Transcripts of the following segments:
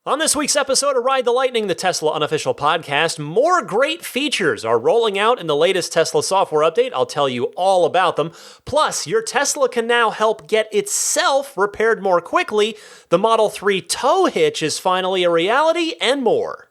On this week's episode of Ride the Lightning, the Tesla unofficial podcast, more great features are rolling out in the latest Tesla software update. I'll tell you all about them. Plus, your Tesla can now help get itself repaired more quickly. The Model 3 tow hitch is finally a reality, and more.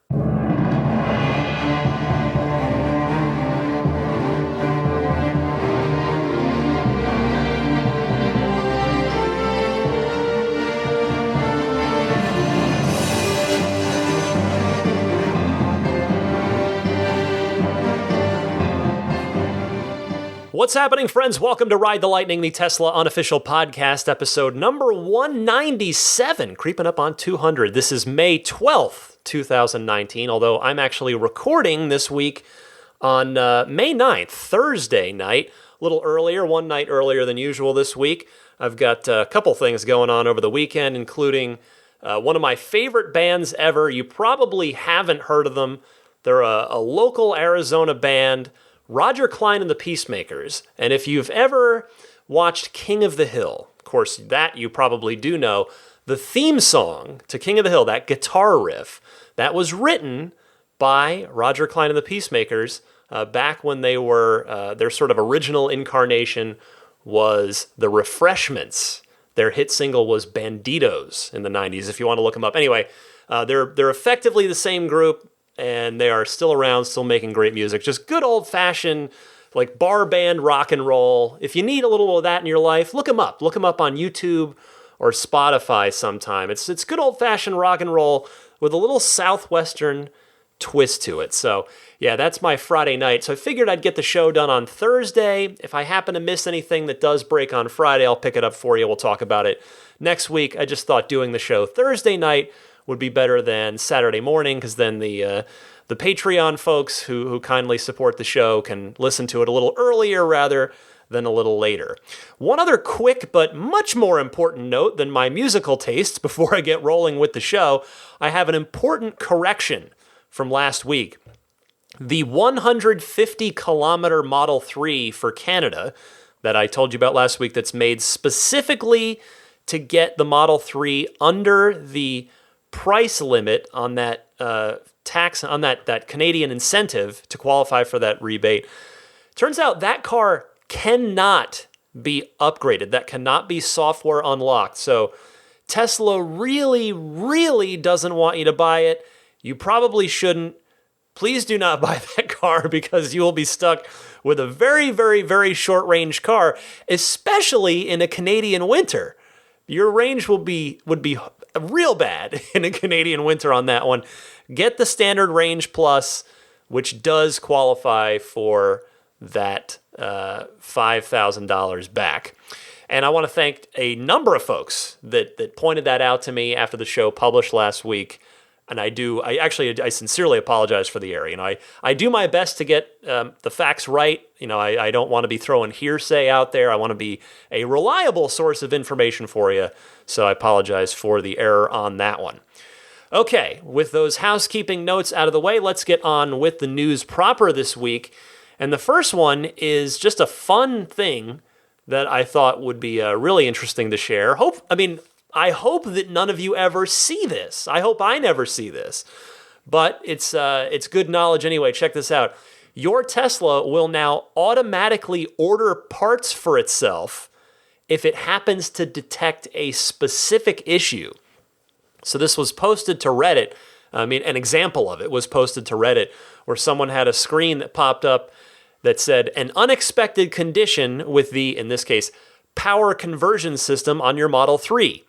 What's happening, friends? Welcome to Ride the Lightning, the Tesla unofficial podcast, episode number 197, creeping up on 200. This is May 12th, 2019, although I'm actually recording this week on May 9th, Thursday night, a little earlier, one night earlier than usual this week. I've got a couple things going on over the weekend, including one of my favorite bands ever. You probably haven't heard of them. They're a local Arizona band, Roger Clyne and the Peacemakers. And if you've ever watched King of the Hill, of course, that you probably do know, the theme song to King of the Hill, that guitar riff, that was written by Roger Clyne and the Peacemakers back when they were, their sort of original incarnation was The Refreshments. Their hit single was Banditos in the 90s, if you want to look them up. Anyway, they're effectively the same group, and they are still around, still making great music. Just good old-fashioned, like, bar band rock and roll. If you need a little of that in your life, look them up. Look them up on YouTube or Spotify sometime. It's good old-fashioned rock and roll with a little southwestern twist to it. So, yeah, that's my Friday night. So I figured I'd get the show done on Thursday. If I happen to miss anything that does break on Friday, I'll pick it up for you. We'll talk about it next week. I just thought doing the show Thursday night would be better than Saturday morning, because then the Patreon folks who kindly support the show can listen to it a little earlier rather than a little later. One other quick but much more important note than my musical tastes before I get rolling with the show, I have an important correction from last week. The 150-kilometer Model 3 for Canada that I told you about last week, that's made specifically to get the Model 3 under the price limit on that tax, on that Canadian incentive to qualify for that rebate. Turns out that car cannot be upgraded. That cannot be software unlocked. So Tesla really, really doesn't want you to buy it. You probably shouldn't. Please do not buy that car, because you will be stuck with a very, very, very short-range car, especially in a Canadian winter. Your range would be real bad in a Canadian winter on that one. Get the standard range plus, which does qualify for that $5,000 back. And I want to thank a number of folks that pointed that out to me after the show published last week. And I sincerely apologize for the error. I do my best to get the facts right. I don't want to be throwing hearsay out there. I want to be a reliable source of information for you. So I apologize for the error on that one. Okay, with those housekeeping notes out of the way, let's get on with the news proper this week. And the first one is just a fun thing that I thought would be really interesting to share. I hope that none of you ever see this. I hope I never see this. But it's good knowledge anyway. Check this out. Your Tesla will now automatically order parts for itself if it happens to detect a specific issue. So this was posted to Reddit. An example of it was posted to Reddit, where someone had a screen that popped up that said, an unexpected condition with the, in this case, power conversion system on your Model 3.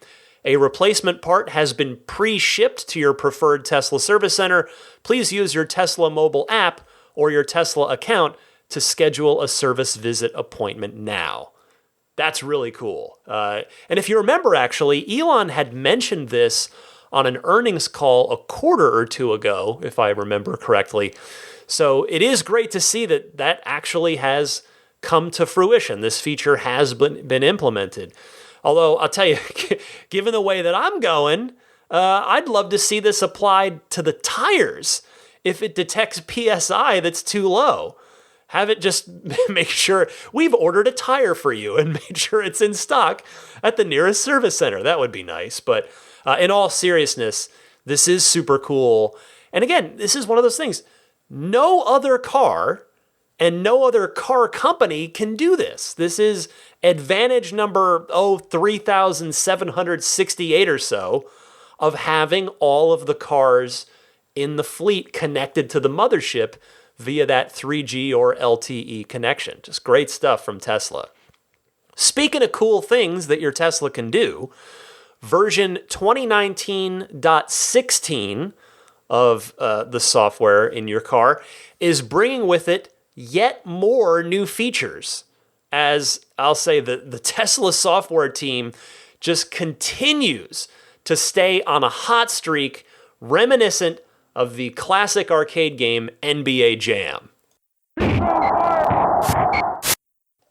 A replacement part has been pre-shipped to your preferred Tesla service center. Please use your Tesla mobile app or your Tesla account to schedule a service visit appointment now. That's really cool. And if you remember, actually, Elon had mentioned this on an earnings call a quarter or two ago, if I remember correctly. So it is great to see that actually has come to fruition. This feature has been implemented. Although, I'll tell you, given the way that I'm going, I'd love to see this applied to the tires if it detects PSI that's too low. Have it just make sure we've ordered a tire for you and made sure it's in stock at the nearest service center. That would be nice. But in all seriousness, This is super cool. And again, this is one of those things. No other car and no other car company can do this. This is advantage number 3,768 or so of having all of the cars in the fleet connected to the mothership via that 3G or LTE connection. Just great stuff from Tesla. Speaking of cool things that your Tesla can do, version 2019.16 of the software in your car is bringing with it yet more new features. As I'll say, the Tesla software team just continues to stay on a hot streak reminiscent of the classic arcade game NBA Jam.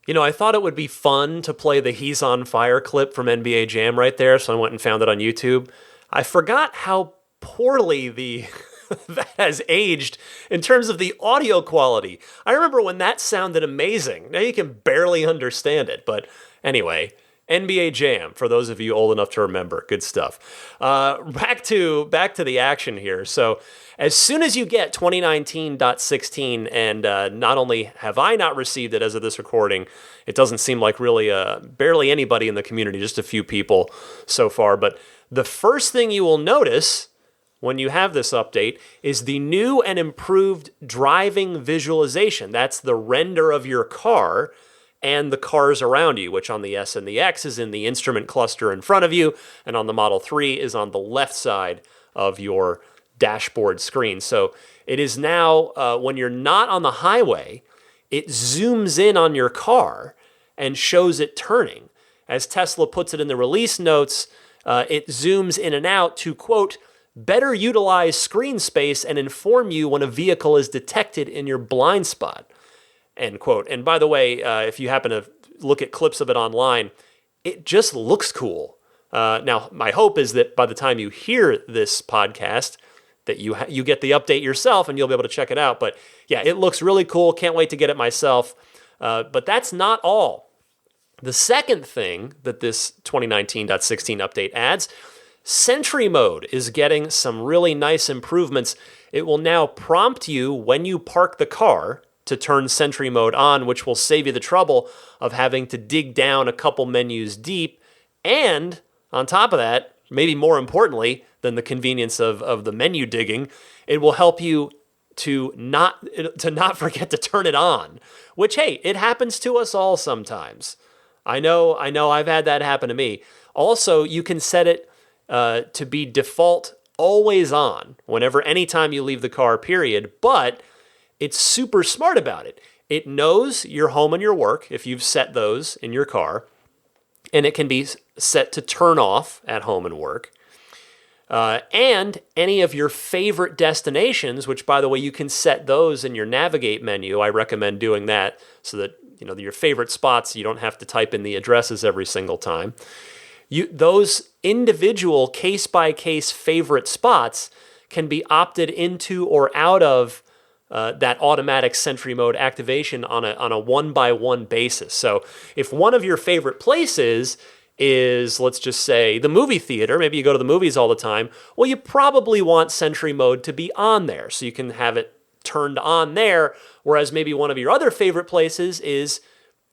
You know, I thought it would be fun to play the He's on Fire clip from NBA Jam right there, so I went and found it on YouTube. I forgot how poorly that has aged in terms of the audio quality. I remember when that sounded amazing. Now you can barely understand it, but anyway, NBA Jam, for those of you old enough to remember. Good stuff. Back to the action here. So as soon as you get 2019.16, and not only have I not received it as of this recording, it doesn't seem like really barely anybody in the community, just a few people so far, but the first thing you will notice when you have this update is the new and improved driving visualization. That's the render of your car and the cars around you, which on the S and the X is in the instrument cluster in front of you, and on the Model 3 is on the left side of your dashboard screen. So it is now, when you're not on the highway, it zooms in on your car and shows it turning. As Tesla puts it in the release notes, it zooms in and out to, quote, better utilize screen space and inform you when a vehicle is detected in your blind spot, end quote. And by the way, if you happen to look at clips of it online, it just looks cool. Now, my hope is that by the time you hear this podcast, that you get the update yourself and you'll be able to check it out. But yeah, it looks really cool. Can't wait to get it myself. But that's not all. The second thing that this 2019.16 update adds, Sentry Mode is getting some really nice improvements. It will now prompt you when you park the car to turn Sentry Mode on, which will save you the trouble of having to dig down a couple menus deep. And on top of that, maybe more importantly than the convenience of the menu digging, it will help you to not forget to turn it on, which, hey, it happens to us all sometimes. I know I've had that happen to me. Also, you can set it to be default always on anytime you leave the car, period. But it's super smart about it. It knows your home and your work, if you've set those in your car, and it can be set to turn off at home and work. And any of your favorite destinations, which, by the way, you can set those in your navigate menu. I recommend doing that so that your favorite spots, you don't have to type in the addresses every single time. Those individual case-by-case favorite spots can be opted into or out of that automatic Sentry Mode activation on a one-by-one basis. So if one of your favorite places is, let's just say, the movie theater, maybe you go to the movies all the time, well, you probably want Sentry Mode to be on there so you can have it turned on there, whereas maybe one of your other favorite places is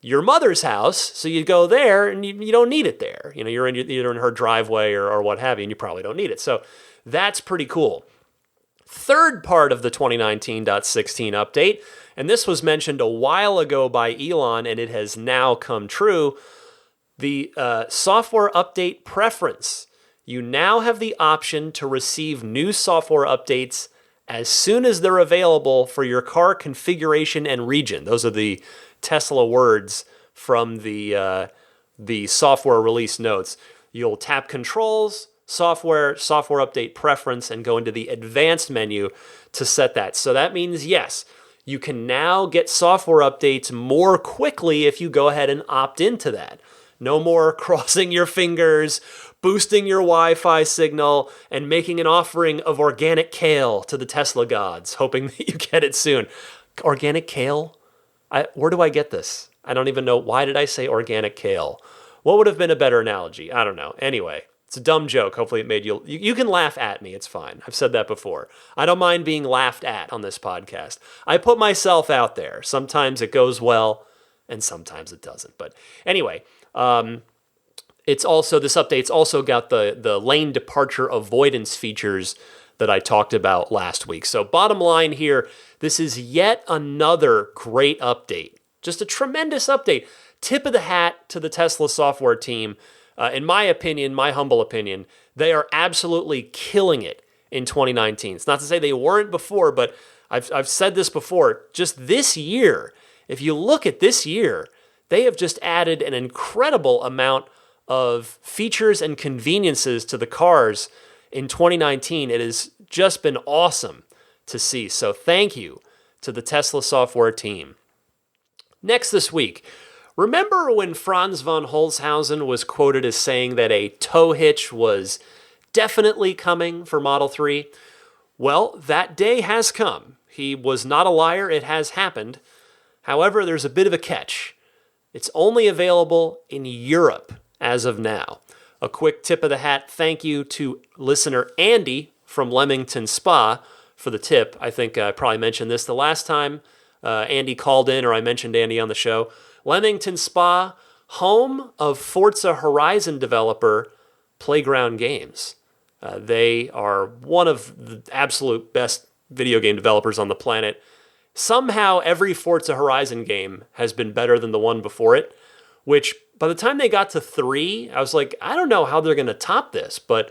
your mother's house, so you go there and you don't need it there. You're either in her driveway or what have you, and you probably don't need it. So that's pretty cool. Third part of the 2019.16 update, and this was mentioned a while ago by Elon, and it has now come true, the software update preference. You now have the option to receive new software updates as soon as they're available for your car configuration and region. Those are the Tesla words from the software release notes. You'll tap Controls, Software Update Preference, and go into the Advanced menu to set that. So that means, yes, you can now get software updates more quickly if you go ahead and opt into that. No more crossing your fingers, boosting your Wi-Fi signal, and making an offering of organic kale to the Tesla gods, hoping that you get it soon. Organic kale? Where do I get this? I don't even know. Why did I say organic kale? What would have been a better analogy? I don't know. Anyway, It's a dumb joke. Hopefully it made you can laugh at me. It's fine. I've said that before. I don't mind being laughed at on this podcast. I put myself out there. Sometimes it goes well and sometimes it doesn't. But anyway, this update's also got the lane departure avoidance features that I talked about last week. So bottom line here, this is yet another great update. Just a tremendous update. Tip of the hat to the Tesla software team. In my opinion, my humble opinion, they are absolutely killing it in 2019. It's not to say they weren't before, but I've said this before. Just this year, if you look at this year, they have just added an incredible amount of features and conveniences to the cars in 2019. It has just been awesome to see. So thank you to the Tesla software team. Next this week, remember when Franz von Holzhausen was quoted as saying that a tow hitch was definitely coming for Model 3? Well, that day has come. He was not a liar. It has happened. However, there's a bit of a catch. It's only available in Europe as of now. A quick tip of the hat thank you to listener Andy from Leamington Spa for the tip. I think I probably mentioned this the last time Andy called in, or I mentioned Andy on the show. Leamington Spa, home of Forza Horizon developer Playground Games. They are one of the absolute best video game developers on the planet. Somehow every Forza Horizon game has been better than the one before it, which by the time they got to 3, I was like, I don't know how they're going to top this, but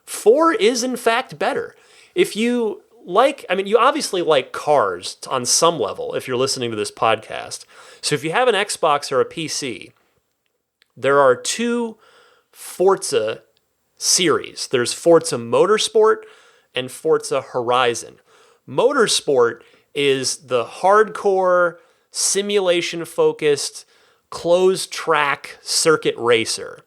4 is in fact better. If you you obviously like cars on some level if you're listening to this podcast. So if you have an Xbox or a PC, there are 2 Forza series. There's Forza Motorsport and Forza Horizon. Motorsport is the hardcore, simulation-focused, closed-track circuit racer.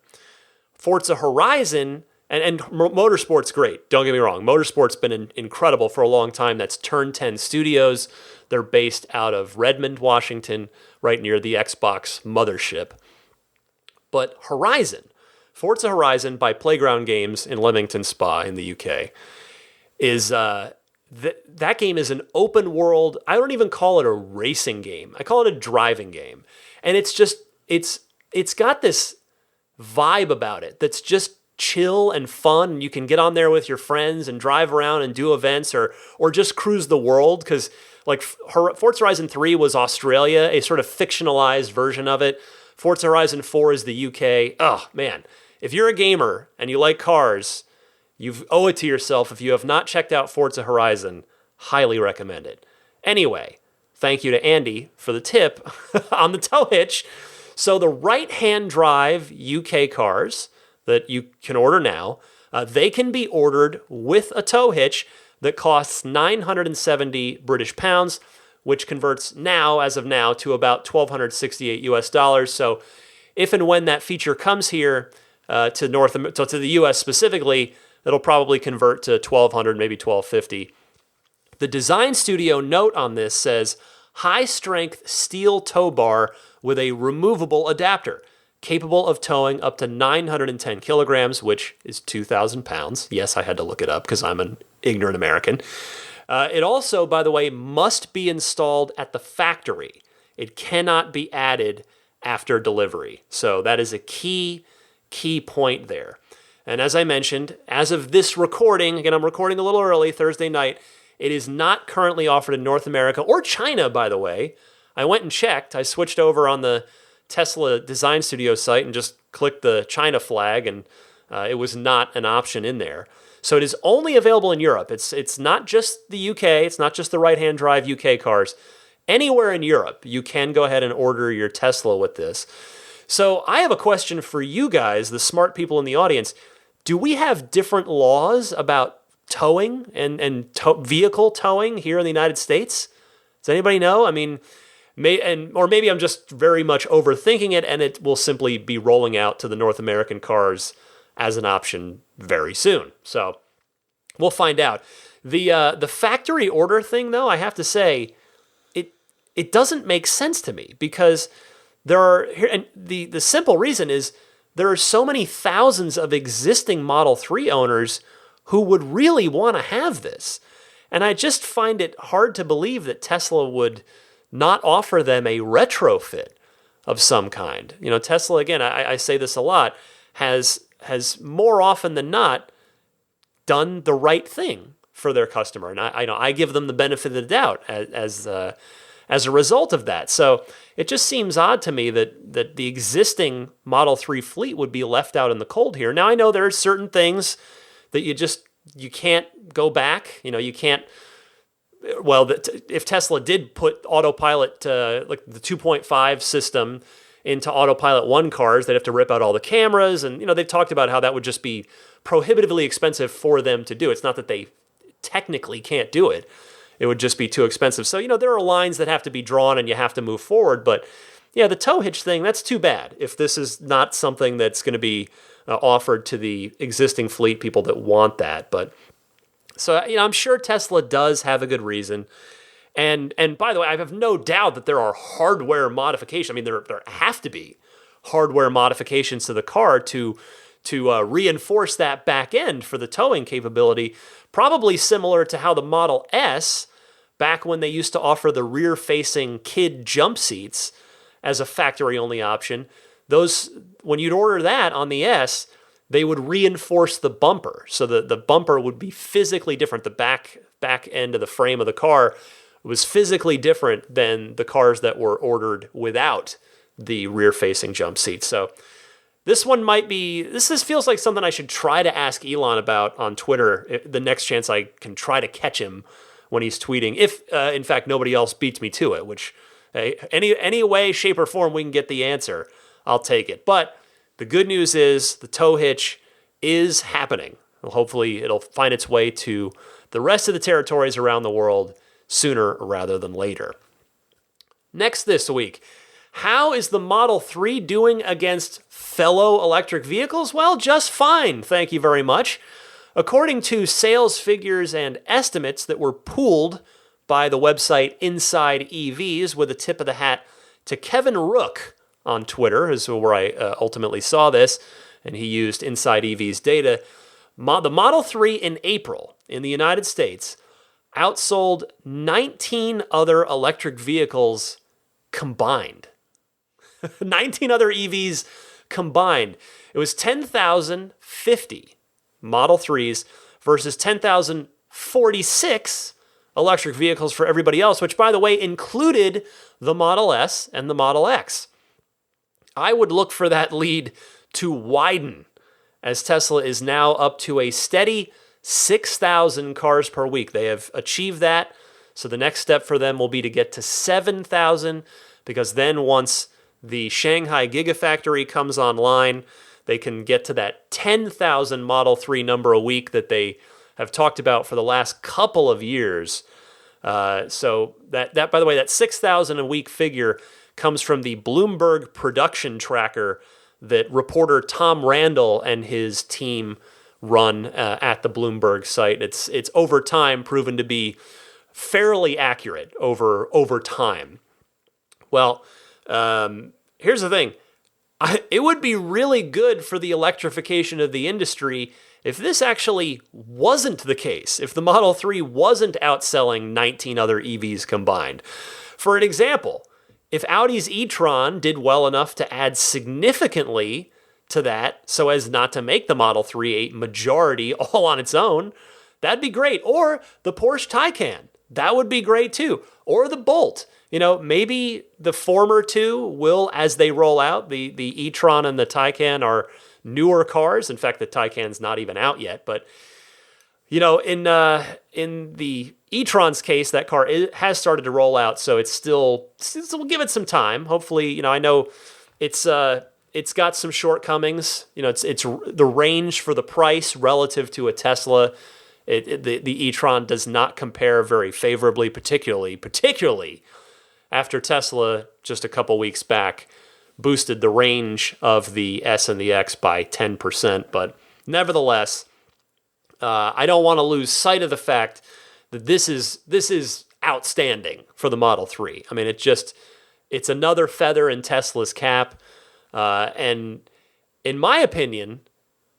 Forza Horizon, and Motorsport's great, don't get me wrong. Motorsport's been incredible for a long time. That's Turn 10 Studios. They're based out of Redmond, Washington, right near the Xbox mothership. But Forza Horizon by Playground Games in Leamington Spa in the UK, is that game is an open world. I don't even call it a racing game. I call it a driving game. And it's got this vibe about it that's just chill and fun. And you can get on there with your friends and drive around and do events or just cruise the world. Because like Forza Horizon 3 was Australia, a sort of fictionalized version of it. Forza Horizon 4 is the UK. Oh, man. If you're a gamer and you like cars, you owe it to yourself. If you have not checked out Forza Horizon, highly recommend it. Anyway, thank you to Andy for the tip on the tow hitch. So the right-hand drive UK cars that you can order now, they can be ordered with a tow hitch that costs 970 British pounds, which converts now, as of now, to about $1,268 US. So if and when that feature comes here to the US specifically, it'll probably convert to $1,200, maybe $1,250. The design studio note on this says, high-strength steel tow bar with a removable adapter, capable of towing up to 910 kilograms, which is 2,000 pounds. Yes, I had to look it up because I'm an ignorant American. It also, by the way, must be installed at the factory. It cannot be added after delivery. So that is a key point there. And as I mentioned, as of this recording, again, I'm recording a little early, Thursday night, it is not currently offered in North America or China, by the way. I went and checked. I switched over on the Tesla Design Studio site and just clicked the China flag, and it was not an option in there. So it is only available in Europe. It's not just the UK. It's not just the right-hand drive UK cars. Anywhere in Europe, you can go ahead and order your Tesla with this. So I have a question for you guys, the smart people in the audience. Do we have different laws about towing and vehicle towing here in the United States? Does anybody know? I mean, or maybe I'm just very much overthinking it, and it will simply be rolling out to the North American cars as an option very soon. So we'll find out. The factory order thing, though, I have to say, it doesn't make sense to me because there are, and the simple reason is there are so many thousands of existing Model 3 owners who would really want to have this. And I just find it hard to believe that Tesla would not offer them a retrofit of some kind. Tesla, again, I say this a lot, has more often than not done the right thing for their customer. And I give them the benefit of the doubt as a result of that. So it just seems odd to me that the existing Model 3 fleet would be left out in the cold here. Now, I know there are certain things that you can't go back. You can't. Well, if Tesla did put Autopilot, like the 2.5 system, into Autopilot 1 cars, they'd have to rip out all the cameras. And, they've talked about how that would just be prohibitively expensive for them to do. It's not that they technically can't do it. It would just be too expensive. So, there are lines that have to be drawn and you have to move forward. But, yeah, the tow hitch thing, that's too bad if this is not something that's going to be offered to the existing fleet people that want that. But so, I'm sure Tesla does have a good reason. And by the way, I have no doubt that there are hardware modifications. I mean, there have to be hardware modifications to the car to reinforce that back end for the towing capability, probably similar to how the Model S, back when they used to offer the rear-facing kid jump seats as a factory-only option, when you'd order that on the S, they would reinforce the bumper. So the bumper would be physically different. The back end of the frame of the car was physically different than the cars that were ordered without the rear-facing jump seats. So this feels like something I should try to ask Elon about on Twitter the next chance I can try to catch him when he's tweeting. If, in fact, nobody else beats me to it, which any way, shape, or form we can get the answer, I'll take it. But the good news is the tow hitch is happening. Well, hopefully it'll find its way to the rest of the territories around the world sooner rather than later. Next this week, how is the Model 3 doing against fellow electric vehicles? Well, just fine, thank you very much. According to sales figures and estimates that were pooled by the website Inside EVs, with a tip of the hat to Kevin Rook on Twitter, is where I ultimately saw this, and he used Inside EVs data. The Model 3 in April in the United States outsold 19 other electric vehicles combined. 19 other EVs combined. It was 10,050 Model 3s versus 10,046 electric vehicles for everybody else, which, by the way, included the Model S and the Model X. I would look for that lead to widen, as Tesla is now up to a steady 6,000 cars per week. They have achieved that, so the next step for them will be to get to 7,000, because then once the Shanghai Gigafactory comes online, they can get to that 10,000 Model 3 number a week that they have talked about for the last couple of years. So that by the way, that 6,000 a week figure comes from the Bloomberg production tracker that reporter Tom Randall and his team run at the Bloomberg site. It's over time proven to be fairly accurate over time. Well, here's the thing. It would be really good for the electrification of the industry if this actually wasn't the case, if the Model 3 wasn't outselling 19 other EVs combined. For an example, if Audi's e-tron did well enough to add significantly to that so as not to make the Model 3 a majority all on its own, that'd be great. Or the Porsche Taycan, that would be great too. Or the Bolt. Maybe the former two will, as they roll out, the e-tron and the Taycan are newer cars. In fact, the Taycan's not even out yet. But, in the e-tron's case, that car has started to roll out, so we'll give it some time. Hopefully, I know it's got some shortcomings. It's the range for the price relative to a Tesla. The e-tron does not compare very favorably, particularly after Tesla just a couple weeks back boosted the range of the S and the X by 10%. But nevertheless, I don't want to lose sight of the fact that this is outstanding for the Model 3. I mean, it's another feather in Tesla's cap, and in my opinion,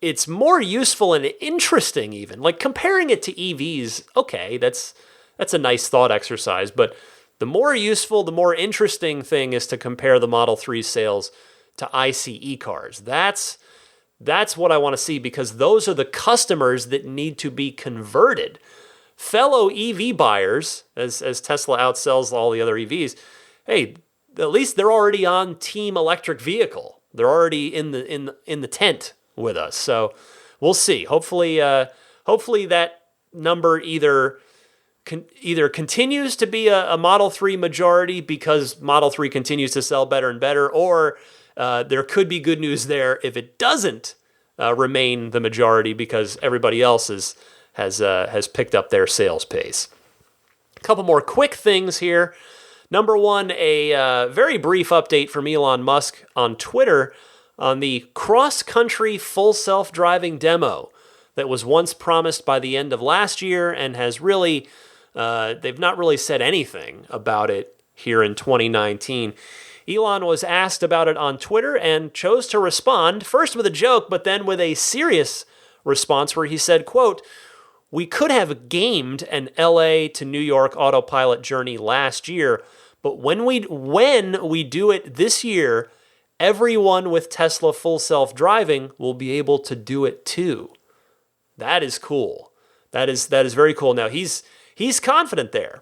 it's more useful and interesting even. Like comparing it to EVs, okay, that's a nice thought exercise, but the more useful, the more interesting thing is to compare the Model 3 sales to ICE cars. That's what I want to see, because those are the customers that need to be converted. Fellow EV buyers, as Tesla outsells all the other EVs, hey, at least they're already on Team Electric Vehicle. They're already in the tent with us. So we'll see. Hopefully that number either continues to be a Model 3 majority because Model 3 continues to sell better and better, or there could be good news there if it doesn't remain the majority because everybody else has picked up their sales pace. A couple more quick things here. Number one, a very brief update from Elon Musk on Twitter on the cross-country full self-driving demo that was once promised by the end of last year and has really, they've not really said anything about it here in 2019. Elon was asked about it on Twitter and chose to respond, first with a joke, but then with a serious response where he said, quote, "We could have gamed an LA to New York Autopilot journey last year, but when we do it this year, everyone with Tesla full self-driving will be able to do it too." That is cool. That is very cool. Now, he's confident there.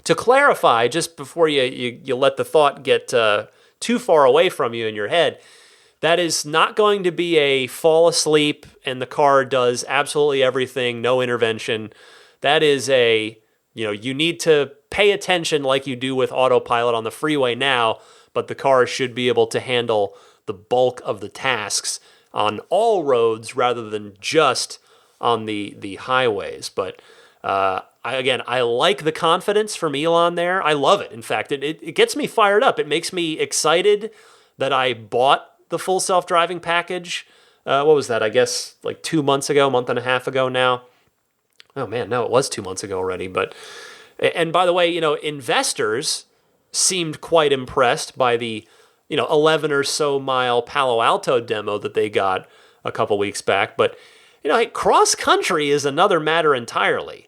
To clarify, just before you let the thought get too far away from you in your head, that is not going to be a fall asleep and the car does absolutely everything, no intervention. That is you need to pay attention like you do with Autopilot on the freeway now, but the car should be able to handle the bulk of the tasks on all roads rather than just on the highways. But I like the confidence from Elon there. I love it. In fact, it gets me fired up. It makes me excited that I bought the full self-driving package. What was that? I guess like 2 months ago, month and a half ago now. Oh man, no, it was 2 months ago already. And by the way, investors seemed quite impressed by the 11 or so mile Palo Alto demo that they got a couple weeks back. But hey, cross country is another matter entirely.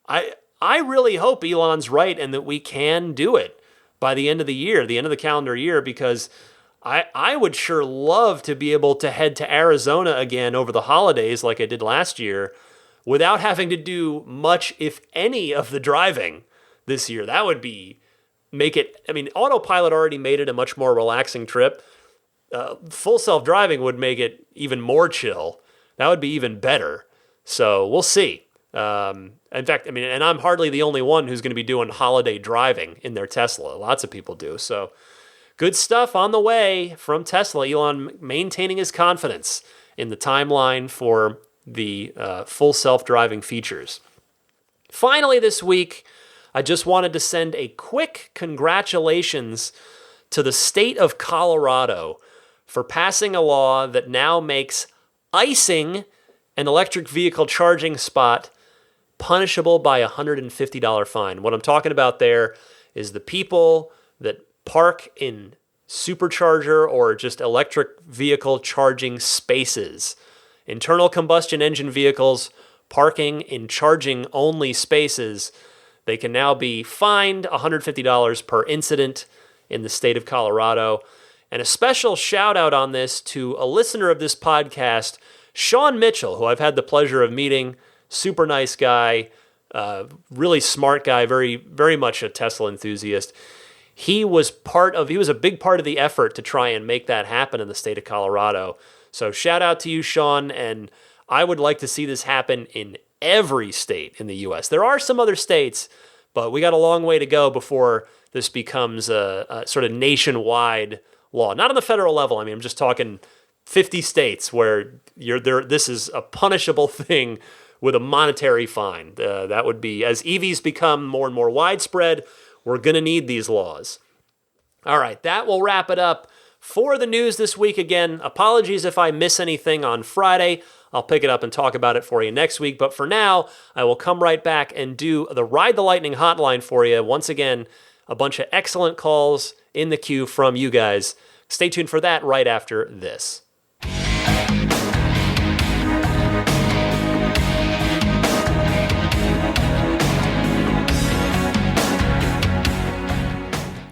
I really hope Elon's right and that we can do it by the end of the year, the end of the calendar year, because I would sure love to be able to head to Arizona again over the holidays like I did last year without having to do much, if any, of the driving this year. That would Autopilot already made it a much more relaxing trip. Full self-driving would make it even more chill. That would be even better. So we'll see. In fact, and I'm hardly the only one who's going to be doing holiday driving in their Tesla. Lots of people do. So good stuff on the way from Tesla. Elon maintaining his confidence in the timeline for the full self-driving features. Finally this week, I just wanted to send a quick congratulations to the state of Colorado for passing a law that now makes icing an electric vehicle charging spot punishable by a $150 fine. What I'm talking about there is the people that park in supercharger or just electric vehicle charging spaces. Internal combustion engine vehicles parking in charging only spaces, they can now be fined $150 per incident in the state of Colorado. And a special shout out on this to a listener of this podcast, Sean Mitchell, who I've had the pleasure of meeting. Super nice guy, really smart guy, very, very much a Tesla enthusiast. He was a big part of the effort to try and make that happen in the state of Colorado. So shout out to you, Sean, and I would like to see this happen in every state in the U.S. There are some other states, but we got a long way to go before this becomes a sort of nationwide law. Not on the federal level. I'm just talking 50 states where this is a punishable thing with a monetary fine. That would be, as EVs become more and more widespread, we're going to need these laws. All right, that will wrap it up for the news this week. Again, apologies if I miss anything on Friday. I'll pick it up and talk about it for you next week. But for now, I will come right back and do the Ride the Lightning hotline for you. Once again, a bunch of excellent calls in the queue from you guys. Stay tuned for that right after this.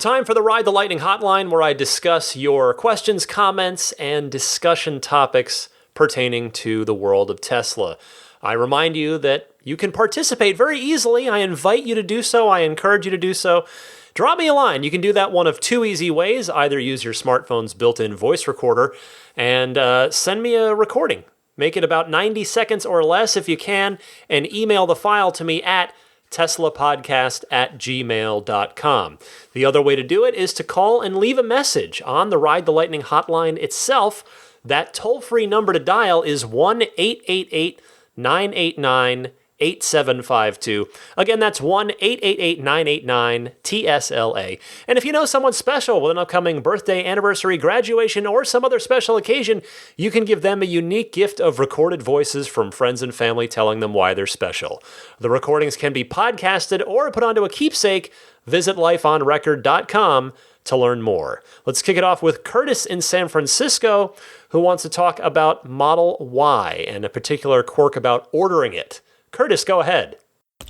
Time for the Ride the Lightning hotline, where I discuss your questions, comments, and discussion topics pertaining to the world of Tesla. I remind you that you can participate very easily. I invite you to do so. I encourage you to do so. Drop me a line. You can do that one of two easy ways. Either use your smartphone's built-in voice recorder and send me a recording. Make it about 90 seconds or less if you can, and email the file to me at teslapodcast@gmail.com. The other way to do it is to call and leave a message on the Ride the Lightning hotline itself. That toll-free number to dial is 1-888-989-8752. Again, that's 1-888-989-TSLA. And if you know someone special with an upcoming birthday, anniversary, graduation, or some other special occasion, you can give them a unique gift of recorded voices from friends and family telling them why they're special. The recordings can be podcasted or put onto a keepsake. Visit lifeonrecord.com to learn more. Let's kick it off with Curtis in San Francisco, who wants to talk about Model Y and a particular quirk about ordering it. Curtis, go ahead.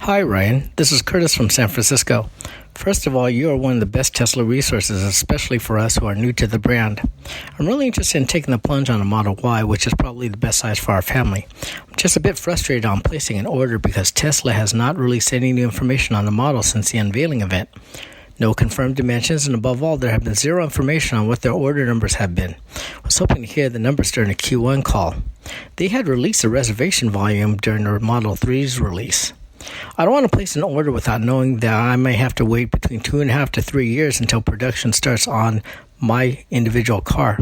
Hi, Ryan. This is Curtis from San Francisco. First of all, you are one of the best Tesla resources, especially for us who are new to the brand. I'm really interested in taking the plunge on a Model Y, which is probably the best size for our family. I'm just a bit frustrated on placing an order because Tesla has not released any new information on the model since the unveiling event. No confirmed dimensions, and above all, there have been zero information on what their order numbers have been. I was hoping to hear the numbers during the Q1 call. They had released a reservation volume during their Model 3's release. I don't want to place an order without knowing that I may have to wait between 2.5 to 3 years until production starts on my individual car.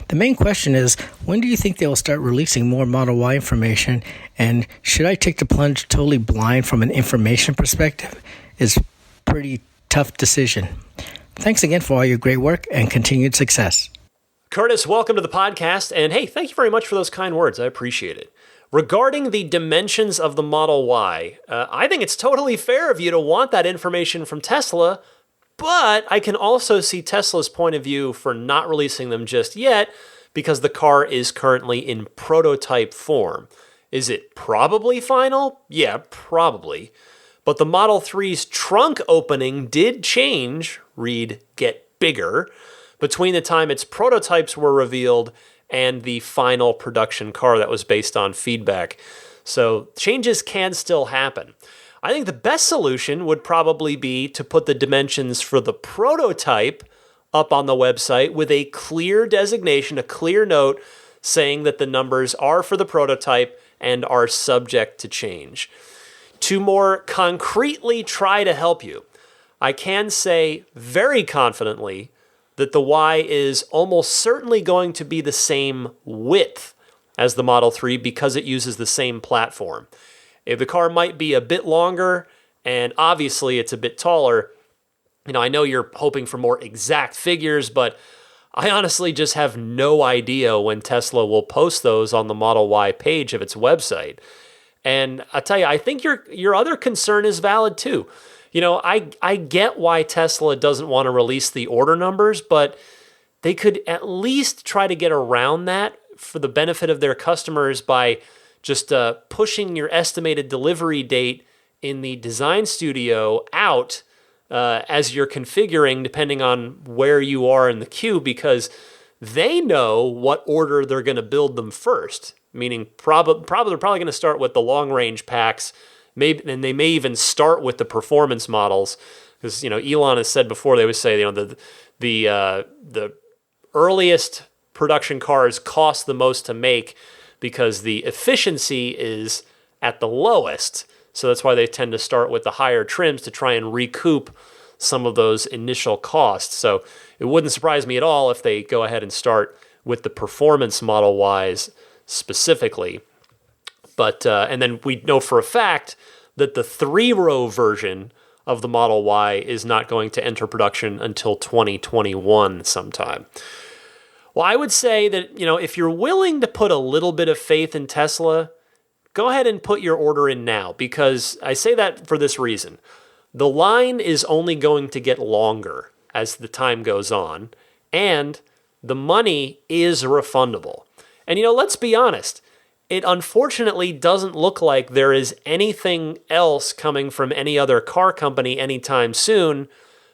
The main question is, when do you think they will start releasing more Model Y information, and should I take the plunge totally blind from an information perspective? It's pretty tough decision. Thanks again for all your great work and continued success. Curtis, welcome to the podcast. And hey, thank you very much for those kind words. I appreciate it. Regarding the dimensions of the Model Y, I think it's totally fair of you to want that information from Tesla, but I can also see Tesla's point of view for not releasing them just yet because the car is currently in prototype form. Is it probably final? Yeah, probably. But the Model 3's trunk opening did change, read get bigger, between the time its prototypes were revealed and the final production car that was based on feedback. So changes can still happen. I think the best solution would probably be to put the dimensions for the prototype up on the website with a clear designation, a clear note saying that the numbers are for the prototype and are subject to change. To more concretely try to help you, I can say very confidently that the Y is almost certainly going to be the same width as the Model 3 because it uses the same platform. If the car might be a bit longer and obviously it's a bit taller, I know you're hoping for more exact figures, but I honestly just have no idea when Tesla will post those on the Model Y page of its website. And I tell you, I think your other concern is valid too. I get why Tesla doesn't want to release the order numbers, but they could at least try to get around that for the benefit of their customers by just pushing your estimated delivery date in the design studio out as you're configuring, depending on where you are in the queue, because they know what order they're going to build them first. Meaning, they're probably going to start with the long-range packs, maybe, and they may even start with the performance models, because Elon has said before, they would say the earliest production cars cost the most to make because the efficiency is at the lowest. So that's why they tend to start with the higher trims to try and recoup some of those initial costs. So it wouldn't surprise me at all if they go ahead and start with the performance Model Ys specifically. But and then we know for a fact that the 3-row version of the Model Y is not going to enter production until 2021 sometime. Well, I would say that, if you're willing to put a little bit of faith in Tesla, go ahead and put your order in now, because I say that for this reason. The line is only going to get longer as the time goes on, and the money is refundable. And, let's be honest, it unfortunately doesn't look like there is anything else coming from any other car company anytime soon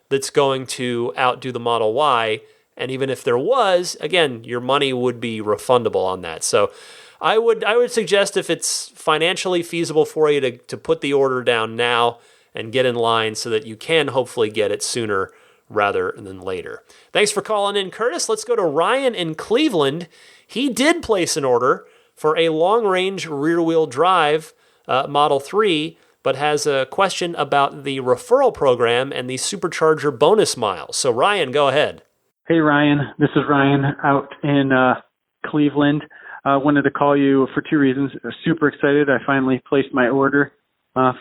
that's going to outdo the Model Y. And even if there was, again, your money would be refundable on that. So I would suggest, if it's financially feasible for you, to put the order down now and get in line so that you can hopefully get it sooner rather than later. Thanks for calling in, Curtis. Let's go to Ryan in Cleveland. He did place an order for a long-range rear-wheel drive Model 3, but has a question about the referral program and the supercharger bonus miles. So Ryan, go ahead. Hey, Ryan. This is Ryan out in Cleveland. I wanted to call you for two reasons. Super excited. I finally placed my order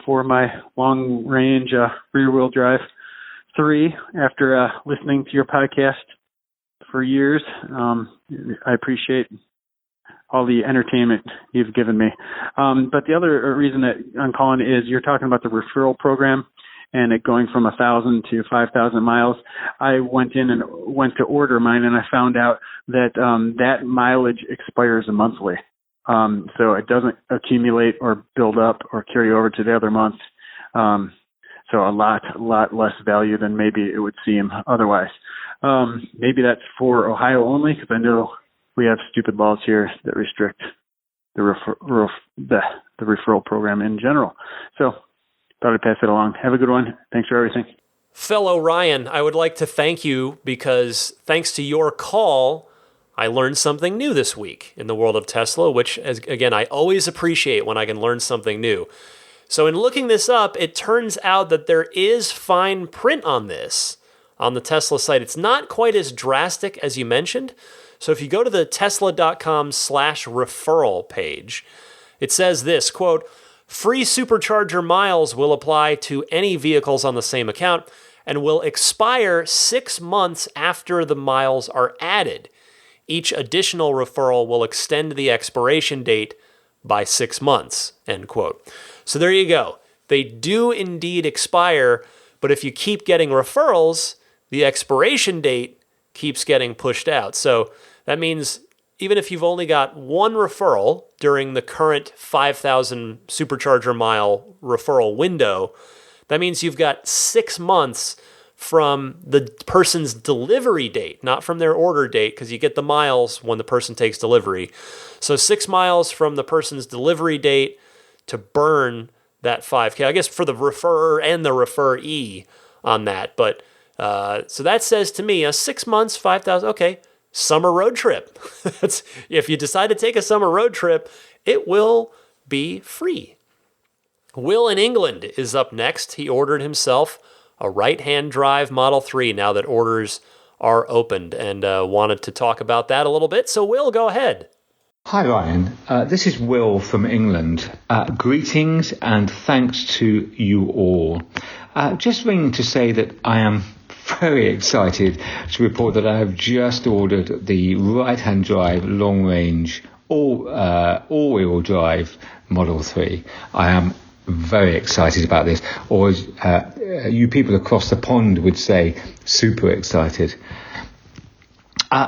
for my long-range rear-wheel drive 3 after listening to your podcast for years. I appreciate all the entertainment you've given me. But the other reason that I'm calling is you're talking about the referral program and it going from 1,000 to 5,000 miles. I went to order mine, and I found out that that mileage expires monthly. So it doesn't accumulate or build up or carry over to the other months. So a lot less value than maybe it would seem otherwise. Maybe that's for Ohio only, because I know we have stupid laws here that restrict the referral program in general. So thought I'd pass it along. Have a good one. Thanks for everything. Fellow Ryan, I would like to thank you because thanks to your call, I learned something new this week in the world of Tesla, which, again, I always appreciate when I can learn something new. So in looking this up, it turns out that there is fine print on this on the Tesla site. It's not quite as drastic as you mentioned. So if you go to the tesla.com/referral page, it says this, quote, "Free supercharger miles will apply to any vehicles on the same account and will expire 6 months after the miles are added. Each additional referral will extend the expiration date by 6 months," end quote. So there you go. They do indeed expire, but if you keep getting referrals, the expiration date keeps getting pushed out. So that means even if you've only got one referral during the current 5,000 supercharger mile referral window, that means you've got 6 months from the person's delivery date, not from their order date, because you get the miles when the person takes delivery. So 6 miles from the person's delivery date to burn that 5K, I guess, for the referrer and the referee on that. But so that says to me, 6 months, 5,000, okay, summer road trip. If you decide to take a summer road trip, it will be free. Will in England is up next. He ordered himself a right-hand drive Model 3 now that orders are opened, and wanted to talk about that a little bit. So Will, go ahead. Hi Ryan, this is Will from England. Greetings and thanks to you all. Just ringing to say that I am very excited to report that I have just ordered the right-hand drive long-range all-wheel drive Model 3. I am very excited about this, or as you people across the pond would say, super excited.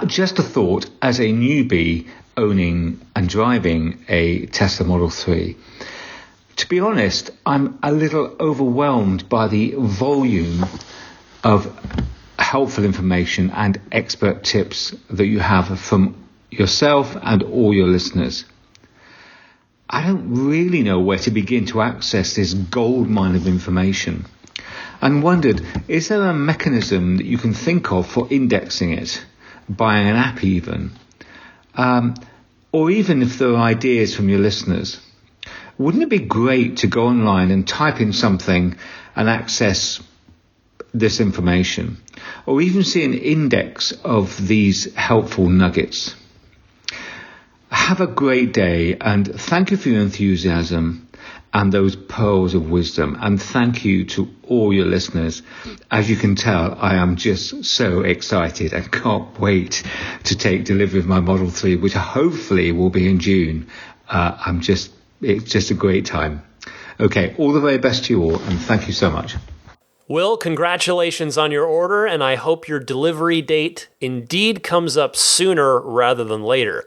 Just a thought, as a newbie owning and driving a Tesla Model 3, to be honest, I'm a little overwhelmed by the volume of helpful information and expert tips that you have from yourself and all your listeners. I don't really know where to begin to access this gold mine of information, and wondered, is there a mechanism that you can think of for indexing it, buying an app even, or even if there are ideas from your listeners? Wouldn't it be great to go online and type in something and access this information, or even see an index of these helpful nuggets? Have a great day, and thank you for your enthusiasm and those pearls of wisdom, and thank you to all your listeners. As you can tell, I am just so excited and can't wait to take delivery of my Model 3, which hopefully will be in June. It's just a great time. Okay, all the very best to you all, and thank you so much. Will, congratulations on your order, and I hope your delivery date indeed comes up sooner rather than later.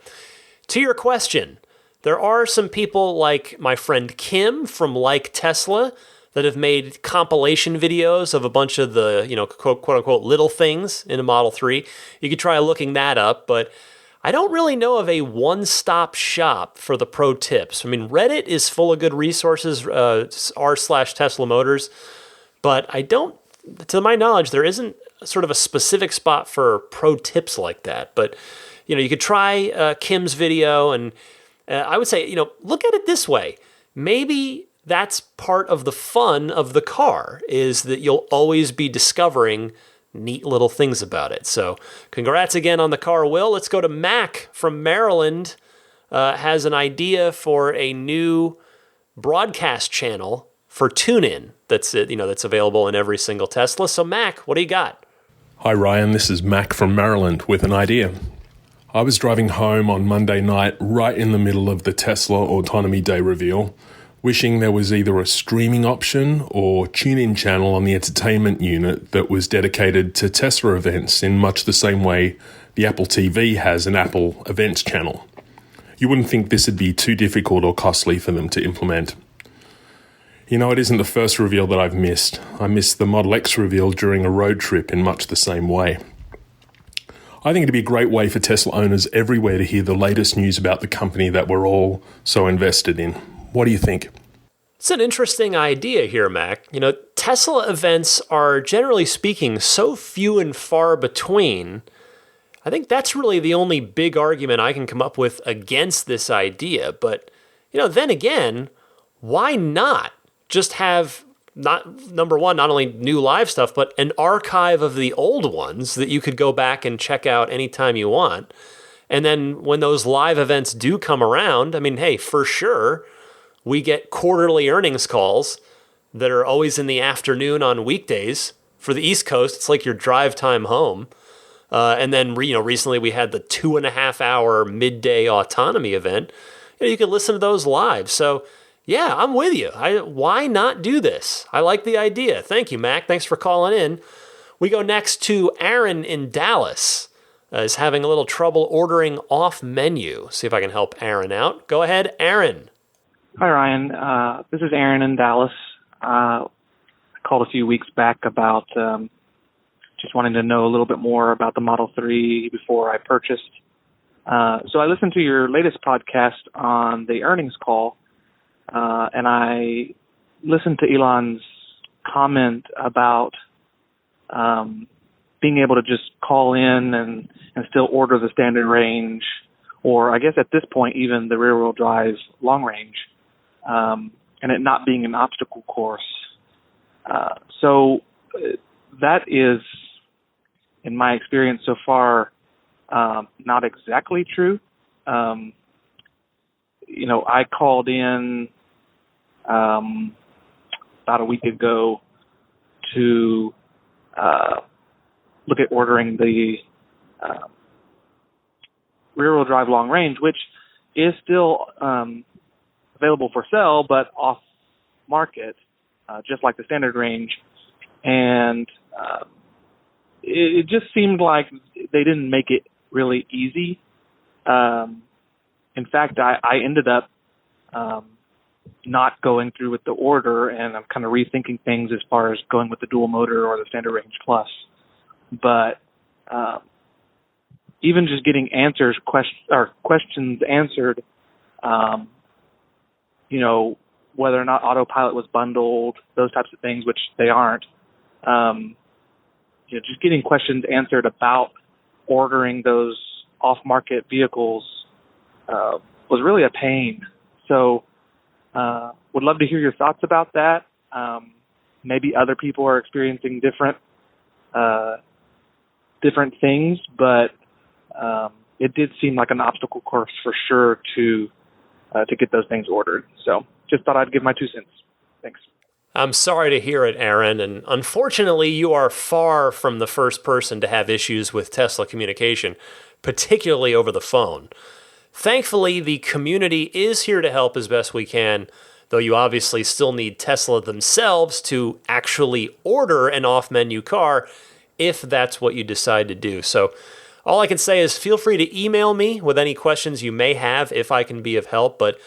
To your question, there are some people like my friend Kim from Like Tesla that have made compilation videos of a bunch of the, quote unquote little things in a Model 3. You could try looking that up, but I don't really know of a one-stop shop for the pro tips. I mean, Reddit is full of good resources, r/Tesla Motors, but to my knowledge, there isn't sort of a specific spot for pro tips like that. But, you could try Kim's video, and I would say, look at it this way. Maybe that's part of the fun of the car, is that you'll always be discovering neat little things about it. So congrats again on the car, Will. Let's go to Mac from Maryland. Has an idea for a new broadcast channel for TuneIn that's available in every single Tesla. So Mac, what do you got? Hi Ryan, this is Mac from Maryland with an idea. I was driving home on Monday night right in the middle of the Tesla Autonomy Day reveal, wishing there was either a streaming option or tune-in channel on the entertainment unit that was dedicated to Tesla events in much the same way the Apple TV has an Apple Events channel. You wouldn't think this would be too difficult or costly for them to implement. It isn't the first reveal that I've missed. I missed the Model X reveal during a road trip in much the same way. I think it'd be a great way for Tesla owners everywhere to hear the latest news about the company that we're all so invested in. What do you think? It's an interesting idea here, Mac. Tesla events are, generally speaking, so few and far between. I think that's really the only big argument I can come up with against this idea. But, then again, why not just have, number one, not only new live stuff, but an archive of the old ones that you could go back and check out anytime you want? And then when those live events do come around, I mean, hey, for sure, we get quarterly earnings calls that are always in the afternoon on weekdays. For the East Coast, it's like your drive time home. And then, recently we had the 2.5-hour midday autonomy event. You can listen to those live. So, yeah, I'm with you. Why not do this? I like the idea. Thank you, Mac. Thanks for calling in. We go next to Aaron in Dallas. Is having a little trouble ordering off menu. See if I can help Aaron out. Go ahead, Aaron. Hi, Ryan. This is Aaron in Dallas. I called a few weeks back about just wanting to know a little bit more about the Model 3 before I purchased. So I listened to your latest podcast on the earnings call, and I listened to Elon's comment about being able to just call in and still order the standard range, or I guess at this point even the rear-wheel drive long range, and it not being an obstacle course. So that is, in my experience so far, not exactly true. I called in about a week ago to look at ordering the rear-wheel drive long range, which is still available for sale, but off market, just like the standard range. And it just seemed like they didn't make it really easy. In fact, I ended up not going through with the order, and I'm kind of rethinking things as far as going with the dual motor or the standard range plus. But even just getting questions answered, whether or not Autopilot was bundled, those types of things, which they aren't. Just getting questions answered about ordering those off-market vehicles was really a pain. So would love to hear your thoughts about that. Maybe other people are experiencing different things, but it did seem like an obstacle course for sure to get those things ordered. So just thought I'd give my 2 cents. Thanks. I'm sorry to hear it, Aaron, and unfortunately you are far from the first person to have issues with Tesla communication, particularly over the phone. Thankfully, the community is here to help as best we can, though you obviously still need Tesla themselves to actually order an off-menu car if that's what you decide to do. So all I can say is feel free to email me with any questions you may have if I can be of help, but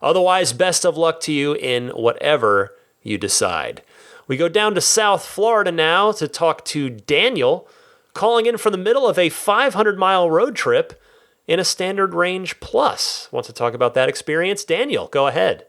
otherwise, best of luck to you in whatever you decide. We go down to South Florida now to talk to Daniel, calling in from the middle of a 500-mile road trip in a Standard Range Plus. Want to talk about that experience? Daniel, go ahead.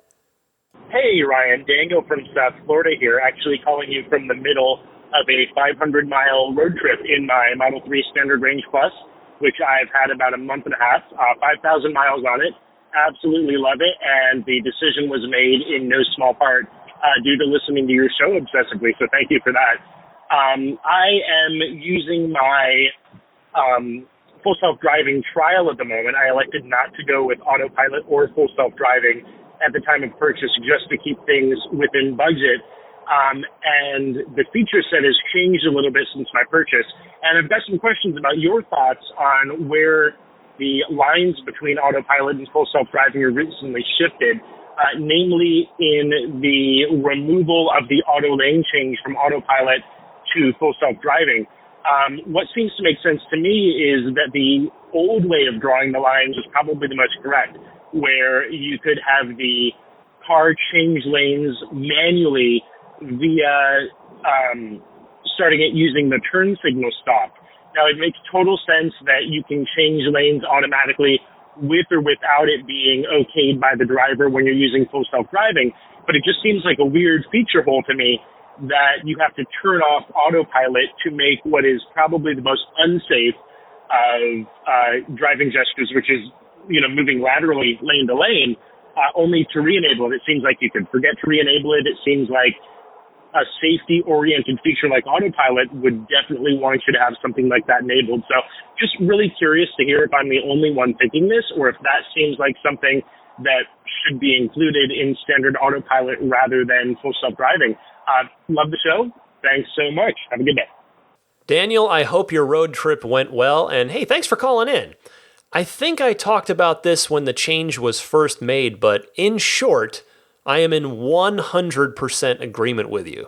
Hey, Ryan. Daniel from South Florida here, actually calling you from the middle of a 500-mile road trip in my Model 3 Standard Range Plus, which I've had about a month and a half, 5,000 miles on it. Absolutely love it, and the decision was made in no small part due to listening to your show obsessively, so thank you for that. I am using my full self-driving trial at the moment. I elected not to go with Autopilot or full self-driving at the time of purchase just to keep things within budget. And the feature set has changed a little bit since my purchase. And I've got some questions about your thoughts on where the lines between Autopilot and full self-driving are recently shifted, namely in the removal of the auto lane change from Autopilot to full self-driving. What seems to make sense to me is that the old way of drawing the lines was probably the most correct, where you could have the car change lanes manually via starting it using the turn signal stop. Now, it makes total sense that you can change lanes automatically with or without it being okayed by the driver when you're using full self-driving, but it just seems like a weird feature hole to me that you have to turn off Autopilot to make what is probably the most unsafe of driving gestures, which is, moving laterally lane to lane, only to re-enable it. It seems like you can forget to re-enable it. It seems like a safety-oriented feature like Autopilot would definitely want you to have something like that enabled. So just really curious to hear if I'm the only one thinking this, or if that seems like something that should be included in standard Autopilot rather than full self-driving. Love the show. Thanks so much. Have a good day. Daniel, I hope your road trip went well. And hey, thanks for calling in. I think I talked about this when the change was first made, but in short, I am in 100% agreement with you.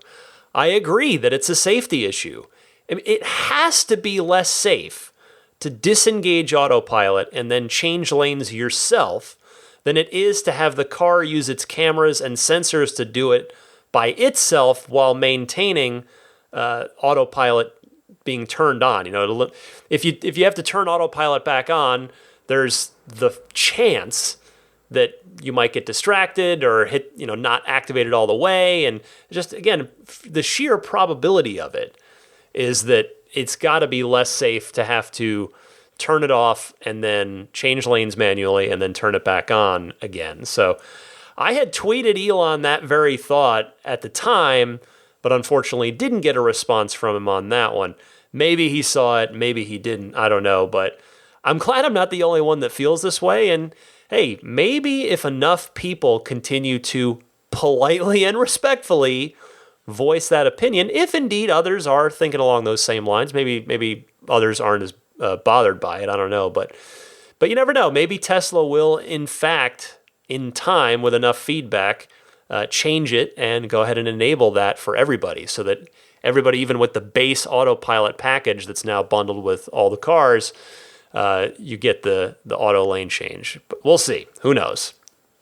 I agree that it's a safety issue. It has to be less safe to disengage Autopilot and then change lanes yourself than it is to have the car use its cameras and sensors to do it by itself while maintaining Autopilot being turned on. If you have to turn Autopilot back on, there's the chance that you might get distracted or hit, not activated all the way. And just, again, the sheer probability of it is that it's got to be less safe to have to turn it off and then change lanes manually and then turn it back on again. So I had tweeted Elon that very thought at the time, but unfortunately didn't get a response from him on that one. Maybe he saw it, maybe he didn't, I don't know. But I'm glad I'm not the only one that feels this way. And hey, maybe if enough people continue to politely and respectfully voice that opinion, if indeed others are thinking along those same lines, maybe others aren't as bothered by it, I don't know. But you never know. Maybe Tesla will, in fact, in time, with enough feedback, change it and go ahead and enable that for everybody so that everybody, even with the base Autopilot package that's now bundled with all the cars, you get the auto lane change. But we'll see. Who knows?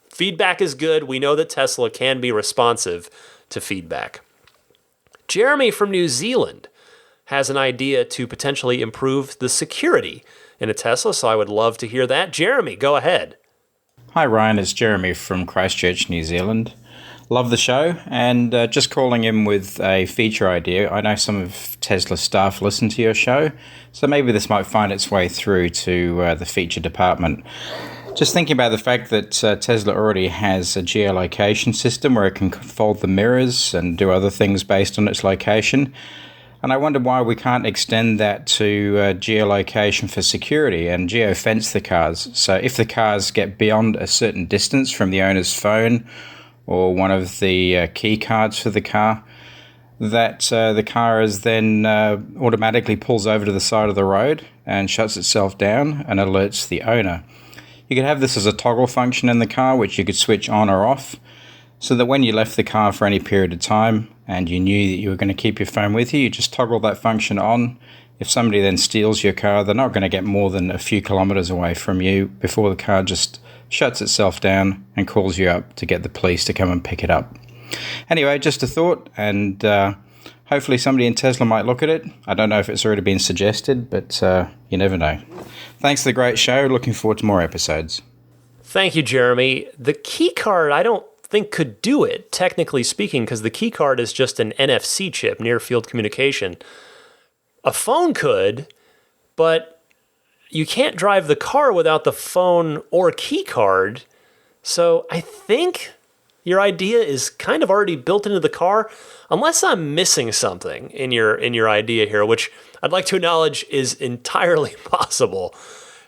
Feedback is good. We know that Tesla can be responsive to feedback. Jeremy from New Zealand has an idea to potentially improve the security in a Tesla, so I would love to hear that. Jeremy, go ahead. Hi Ryan, it's Jeremy from Christchurch, New Zealand. Love the show, and just calling in with a feature idea. I know some of Tesla staff listen to your show, so maybe this might find its way through to the feature department. Just thinking about the fact that Tesla already has a geolocation system where it can fold the mirrors and do other things based on its location. And I wonder why we can't extend that to geolocation for security and geofence the cars. So if the cars get beyond a certain distance from the owner's phone or one of the key cards for the car, that the car is then automatically pulls over to the side of the road and shuts itself down and alerts the owner. You could have this as a toggle function in the car, which you could switch on or off, so that when you left the car for any period of time and you knew that you were going to keep your phone with you, you just toggle that function on. If somebody then steals your car, they're not going to get more than a few kilometers away from you before the car just shuts itself down and calls you up to get the police to come and pick it up. Anyway, just a thought, and hopefully somebody in Tesla might look at it. I don't know if it's already been suggested, but you never know. Thanks for the great show. Looking forward to more episodes. Thank you, Jeremy. The key card, I don't think could do it, technically speaking, because the key card is just an NFC chip, near field communication. A phone could, but you can't drive the car without the phone or key card. So I think your idea is kind of already built into the car, unless I'm missing something in your idea here, which I'd like to acknowledge is entirely possible.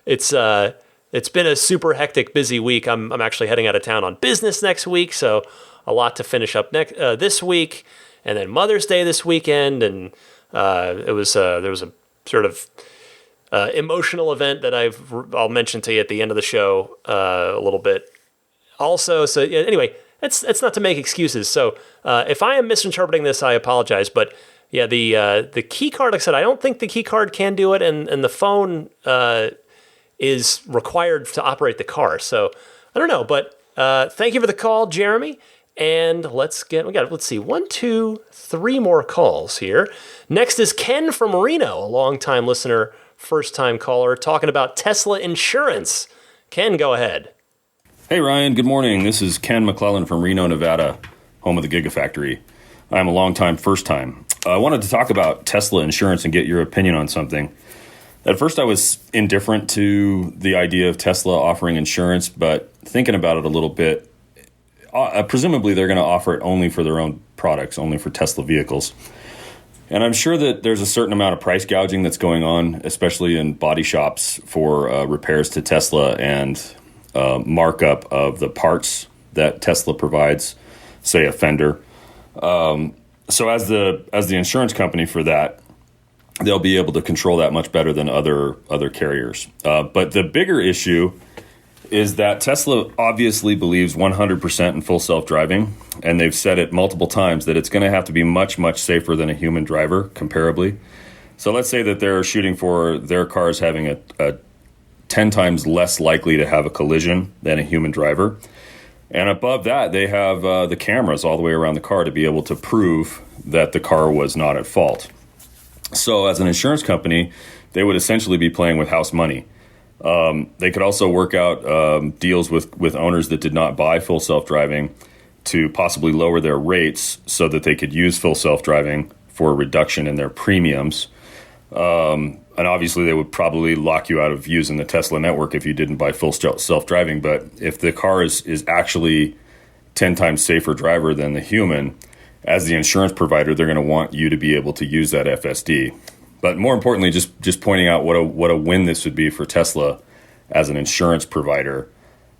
It's been a super hectic, busy week. I'm actually heading out of town on business next week, so a lot to finish up this week, and then Mother's Day this weekend, and there was a sort of emotional event that I'll mention to you at the end of the show a little bit. Also, so yeah, anyway, it's not to make excuses. So if I am misinterpreting this, I apologize. But yeah, the key card, like I said, I don't think the key card can do it, and the phone is required to operate the car. So I don't know, but thank you for the call, Jeremy. And let's see, 1, 2, 3 more calls here. Next is Ken from Reno, a longtime listener, first-time caller, talking about Tesla insurance. Ken, go ahead. Hey, Ryan. Good morning. This is Ken McClellan from Reno, Nevada, home of the Gigafactory. I'm a long-time, first-time. I wanted to talk about Tesla insurance and get your opinion on something. At first, I was indifferent to the idea of Tesla offering insurance, but thinking about it a little bit, presumably they're going to offer it only for their own products, only for Tesla vehicles. And I'm sure that there's a certain amount of price gouging that's going on, especially in body shops for repairs to Tesla and markup of the parts that Tesla provides, say a fender. So as the insurance company for that, they'll be able to control that much better than other carriers. But the bigger issue is that Tesla obviously believes 100% in full self-driving, and they've said it multiple times that it's going to have to be much, much safer than a human driver, comparably. So let's say that they're shooting for their cars having a 10 times less likely to have a collision than a human driver. And above that, they have the cameras all the way around the car to be able to prove that the car was not at fault. So as an insurance company, they would essentially be playing with house money. They could also work out deals with owners that did not buy full self-driving to possibly lower their rates so that they could use full self-driving for a reduction in their premiums. And obviously, they would probably lock you out of using the Tesla network if you didn't buy full self-driving. But if the car is actually 10 times safer driver than the human, as the insurance provider, they're going to want you to be able to use that FSD. But more importantly, just pointing out what a win this would be for Tesla as an insurance provider.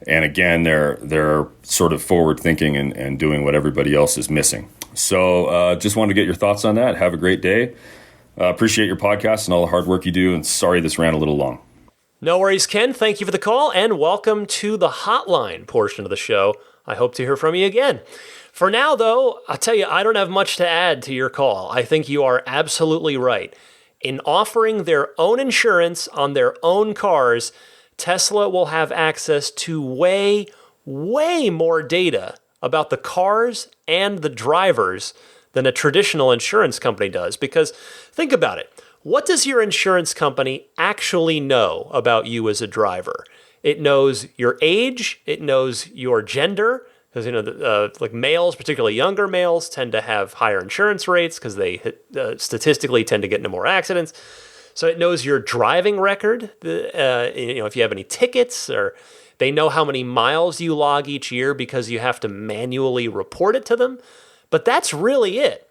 And again, they're sort of forward thinking and doing what everybody else is missing. So just wanted to get your thoughts on that. Have a great day. Appreciate your podcast and all the hard work you do. And sorry this ran a little long. No worries, Ken. Thank you for the call, and welcome to the hotline portion of the show. I hope to hear from you again. For now, though, I'll tell you, I don't have much to add to your call. I think you are absolutely right. In offering their own insurance on their own cars, Tesla will have access to way, way more data about the cars and the drivers than a traditional insurance company does. Because think about it. What does your insurance company actually know about you as a driver? It knows your age. It knows your gender. Because, like males, particularly younger males, tend to have higher insurance rates because they statistically tend to get into more accidents. So it knows your driving record, if you have any tickets, or they know how many miles you log each year because you have to manually report it to them. But that's really it.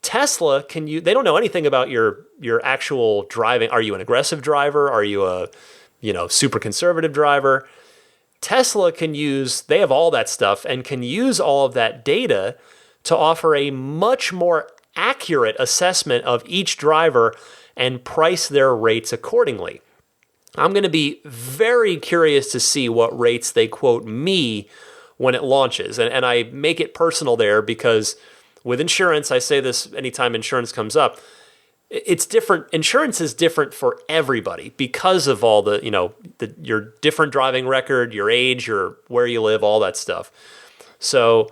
Tesla they don't know anything about your actual driving. Are you an aggressive driver? Are you a super conservative driver? Tesla they have all that stuff and can use all of that data to offer a much more accurate assessment of each driver and price their rates accordingly. I'm going to be very curious to see what rates they quote me when it launches. And I make it personal there because with insurance, I say this anytime insurance comes up, it's different. Insurance is different for everybody because of all your different driving record, your age, where you live, all that stuff. So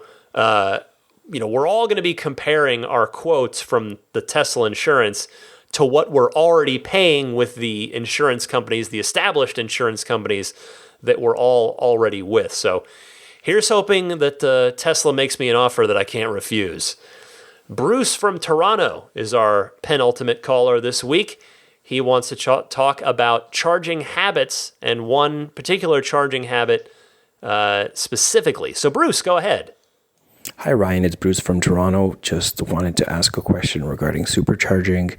we're all going to be comparing our quotes from the Tesla insurance to what we're already paying with the insurance companies, the established insurance companies that we're all already with. So here's hoping that Tesla makes me an offer that I can't refuse. Bruce from Toronto is our penultimate caller this week. He wants to talk about charging habits and one particular charging habit specifically. So Bruce, go ahead. Hi Ryan, it's Bruce from Toronto. Just wanted to ask a question regarding supercharging.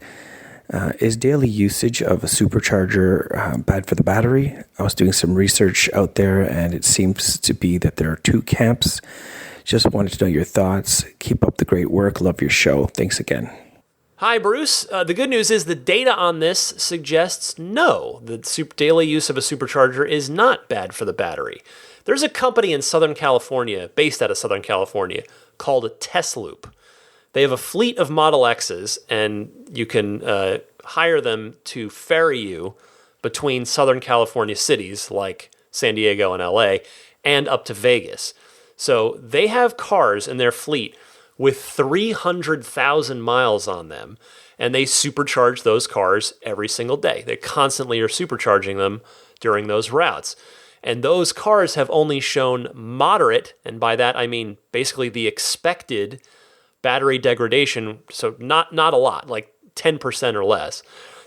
Is daily usage of a supercharger bad for the battery? I was doing some research out there and it seems to be that there are two camps. Just wanted to know your thoughts. Keep up the great work. Love your show. Thanks again. Hi, Bruce. The good news is the data on this suggests no, the daily use of a supercharger is not bad for the battery. There's a company in Southern California, based out of Southern California, called Tesloop. They have a fleet of Model X's, and you can hire them to ferry you between Southern California cities like San Diego and LA and up to Vegas. So they have cars in their fleet with 300,000 miles on them, and they supercharge those cars every single day. They constantly are supercharging them during those routes. And those cars have only shown moderate, and by that I mean basically the expected battery degradation, so not a lot, like 10% or less,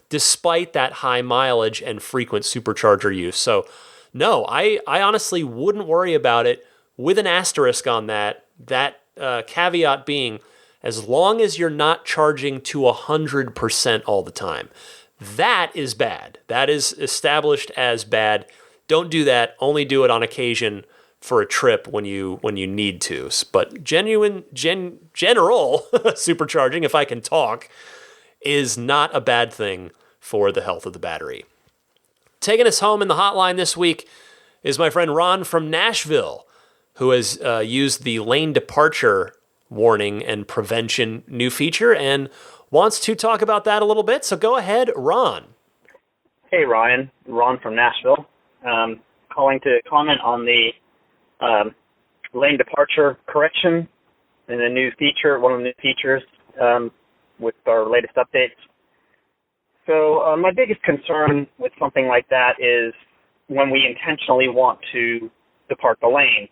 despite that high mileage and frequent supercharger use. So no, I honestly wouldn't worry about it, with an asterisk on that caveat being, as long as you're not charging to 100% all the time. That is bad. That is established as bad. Don't do that. Only do it on occasion for a trip when you need to. But general supercharging, if I can talk, is not a bad thing for the health of the battery. Taking us home in the hotline this week is my friend Ron from Nashville, who has used the lane departure warning and prevention new feature and wants to talk about that a little bit. So go ahead, Ron. Hey, Ryan. Ron from Nashville. Calling to comment on the lane departure correction and the new feature, one of the new features with our latest updates. So my biggest concern with something like that is when we intentionally want to depart the lane.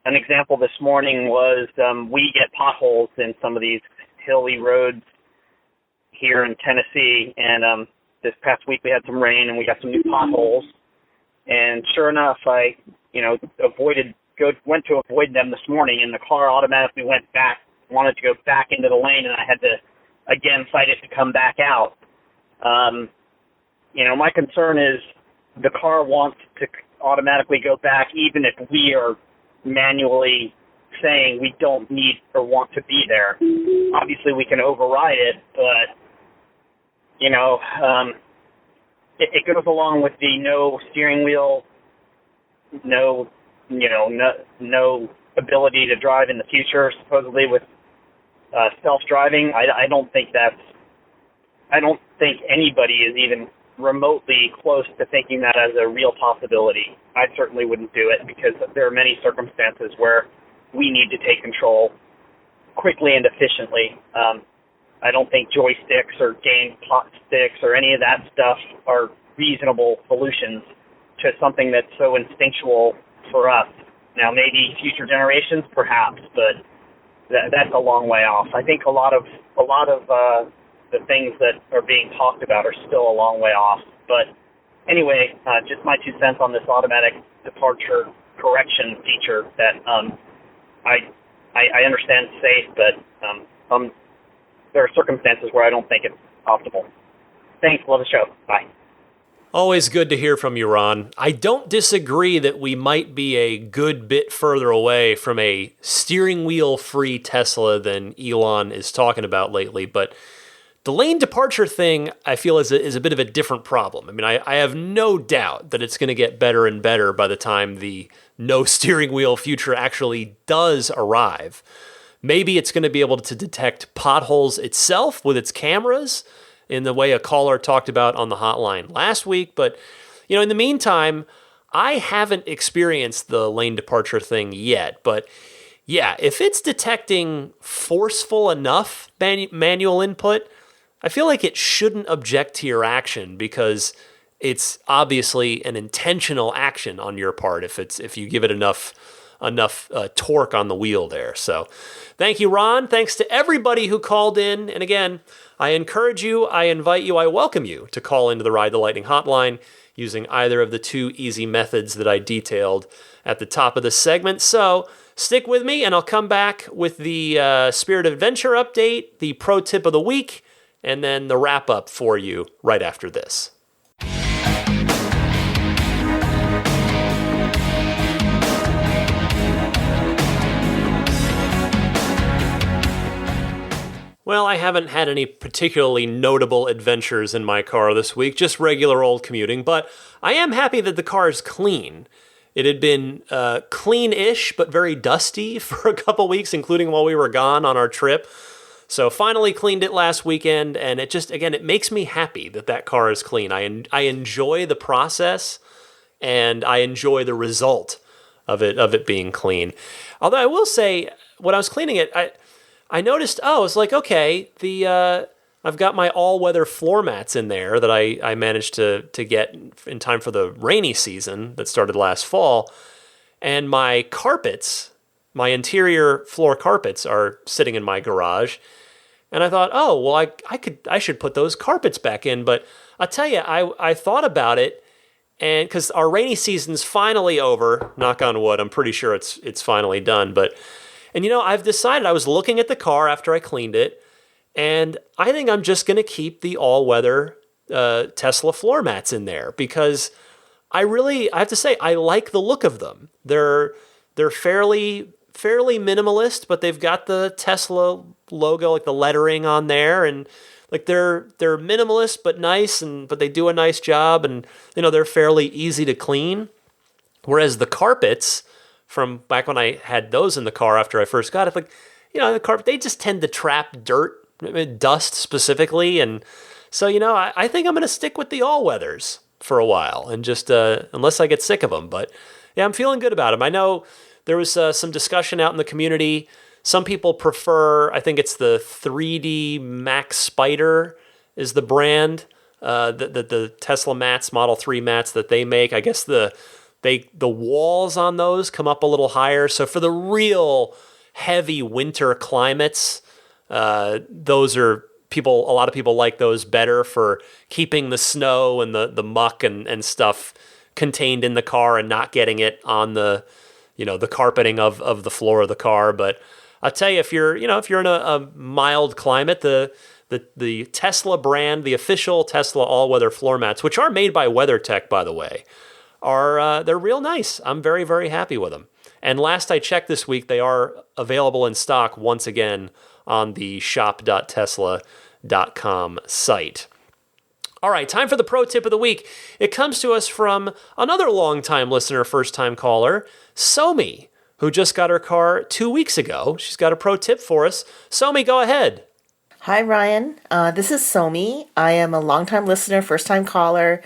An example this morning was we get potholes in some of these hilly roads here in Tennessee, and this past week we had some rain and we got some new potholes. And sure enough, I went to avoid them this morning, and the car automatically wanted to go back into the lane, and I had to again fight it to come back out. My concern is the car wants to automatically go back even if we are manually saying we don't need or want to be there. Obviously we can override it, but it goes along with the no steering wheel, no ability to drive in the future, supposedly with self-driving. I don't think anybody is even remotely close to thinking that as a real possibility. I certainly wouldn't do it because there are many circumstances where we need to take control quickly and efficiently. I don't think joysticks or game pot sticks or any of that stuff are reasonable solutions to something that's so instinctual for us. Now, maybe future generations, perhaps, but that's a long way off. I think a lot of the things that are being talked about are still a long way off. But anyway, just my 2 cents on this automatic departure correction feature that I understand it's safe, but there are circumstances where I don't think it's optimal. Thanks. Love the show. Bye. Always good to hear from you, Ron. I don't disagree that we might be a good bit further away from a steering wheel-free Tesla than Elon is talking about lately, but the lane departure thing, I feel, is a bit of a different problem. I mean, I have no doubt that it's going to get better and better by the time the no steering wheel future actually does arrive. Maybe it's going to be able to detect potholes itself with its cameras in the way a caller talked about on the hotline last week. But, in the meantime, I haven't experienced the lane departure thing yet. But yeah, if it's detecting forceful enough manual input, I feel like it shouldn't object to your action because it's obviously an intentional action on your part if you give it enough torque on the wheel there. So thank you, Ron. Thanks to everybody who called in. And again, I encourage you, I invite you, I welcome you to call into the Ride the Lightning hotline using either of the two easy methods that I detailed at the top of the segment. So stick with me and I'll come back with the Spirit Adventure update, the pro tip of the week, and then the wrap up for you right after this. Well, I haven't had any particularly notable adventures in my car this week, just regular old commuting, but I am happy that the car is clean. It had been clean-ish, but very dusty for a couple weeks, including while we were gone on our trip. So finally cleaned it last weekend, and it just, again, it makes me happy that car is clean. I enjoy the process, and I enjoy the result of it being clean. Although I will say, when I was cleaning it, I noticed, it's like, okay, I've got my all-weather floor mats in there that I managed to get in time for the rainy season that started last fall. And my carpets, my interior floor carpets are sitting in my garage. And I thought, I should put those carpets back in. But I'll tell you, I thought about it, and because our rainy season's finally over, knock on wood, I'm pretty sure it's finally done. And I've decided, I was looking at the car after I cleaned it, and I think I'm just going to keep the all-weather Tesla floor mats in there because I have to say, I like the look of them. They're fairly minimalist, but they've got the Tesla logo, like the lettering on there, and like they're minimalist but nice, but they do a nice job, and they're fairly easy to clean. Whereas the carpets from back when I had those in the car after I first got it, the carpet, they just tend to trap dust specifically. And so, I think I'm going to stick with the all-weathers for a while and just, unless I get sick of them. But yeah, I'm feeling good about them. I know there was some discussion out in the community. Some people prefer, I think it's the 3D Max Spider is the brand, the Tesla mats, Model 3 mats that they make. I guess the walls on those come up a little higher. So for the real heavy winter climates, those are a lot of people like those better for keeping the snow and the muck and stuff contained in the car and not getting it on the carpeting of the floor of the car. But I'll tell you, if you're in a mild climate, the Tesla brand, the official Tesla all-weather floor mats, which are made by WeatherTech, by the way, they're real nice. I'm very, very happy with them. And last I checked this week, they are available in stock once again on the shop.tesla.com site. All right, time for the pro tip of the week. It comes to us from another longtime listener, first-time caller, Somi, who just got her car 2 weeks ago. She's got a pro tip for us. Somi, go ahead. Hi, Ryan. This is Somi. I am a longtime listener, first-time caller.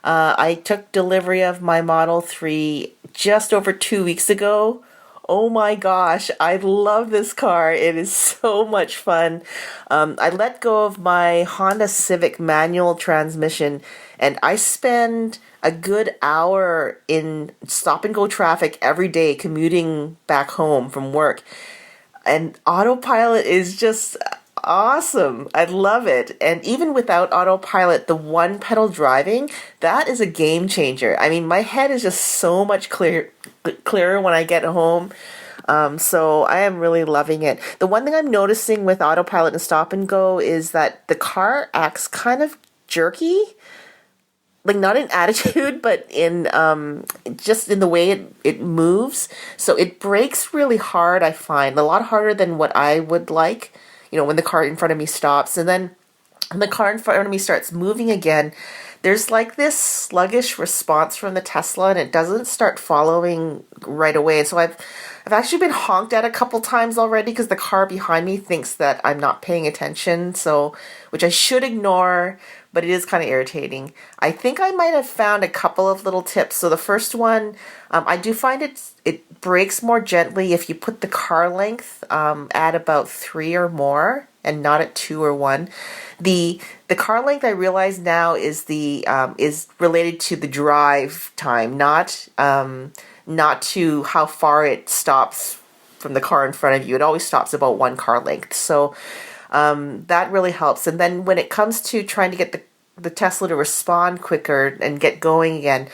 I took delivery of my Model 3 just over 2 weeks ago. Oh my gosh, I love this car. It is so much fun. I let go of my Honda Civic manual transmission, and I spend a good hour in stop-and-go traffic every day commuting back home from work. And Autopilot is just awesome. I love it. And even without Autopilot, the one-pedal driving, that is a game changer. I mean, my head is just so much clearer when I get home. So I am really loving it. The one thing I'm noticing with Autopilot and Stop and Go is that the car acts kind of jerky. Like, not in attitude, but in just in the way it moves. So it brakes really hard, I find. A lot harder than what I would like. When the car in front of me stops, and then when the car in front of me starts moving again, there's like this sluggish response from the Tesla, and it doesn't start following right away. And so I've actually been honked at a couple times already because the car behind me thinks that I'm not paying attention. So, which I should ignore, but it is kind of irritating. I think I might have found a couple of little tips. So the first one, I do find it brakes more gently if you put the car length at about 3 or more, and not at 2 or 1. The car length, I realize now, is related to the drive time, not to how far it stops from the car in front of you. It always stops about 1 car length. So that really helps. And then when it comes to trying to get the Tesla to respond quicker and get going again,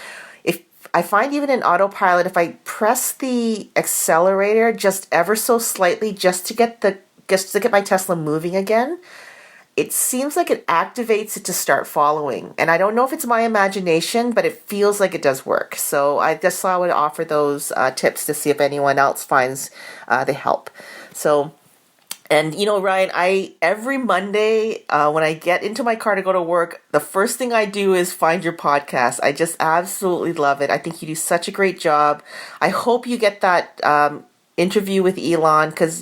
if I find even in Autopilot, if I press the accelerator just ever so slightly just to get my Tesla moving again, it seems like it activates it to start following. And I don't know if it's my imagination, but it feels like it does work. So I just thought I would offer those tips to see if anyone else finds they help. So, and Ryan, every Monday when I get into my car to go to work, the first thing I do is find your podcast. I just absolutely love it. I think you do such a great job. I hope you get that interview with Elon, because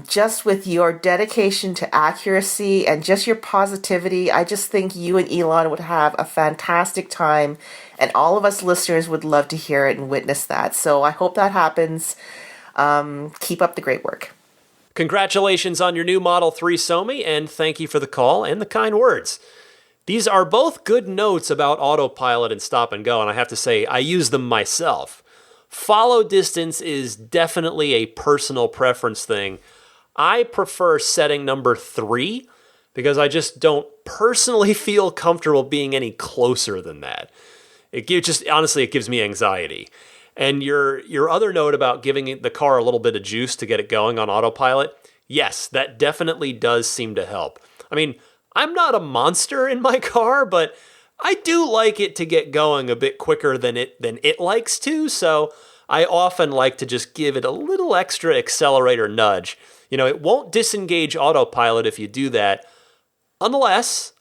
just with your dedication to accuracy and just your positivity, I just think you and Elon would have a fantastic time, and all of us listeners would love to hear it and witness that. So I hope that happens. Keep up the great work. Congratulations on your new Model 3, Somi, and thank you for the call and the kind words. These are both good notes about Autopilot and Stop and Go, and I have to say, I use them myself. Follow distance is definitely a personal preference thing. I prefer setting number 3 because I just don't personally feel comfortable being any closer than that. It gives me anxiety. And your other note about giving the car a little bit of juice to get it going on Autopilot, yes, that definitely does seem to help. I mean, I'm not a monster in my car, but I do like it to get going a bit quicker than it likes to, so I often like to just give it a little extra accelerator nudge. It won't disengage Autopilot if you do that, unless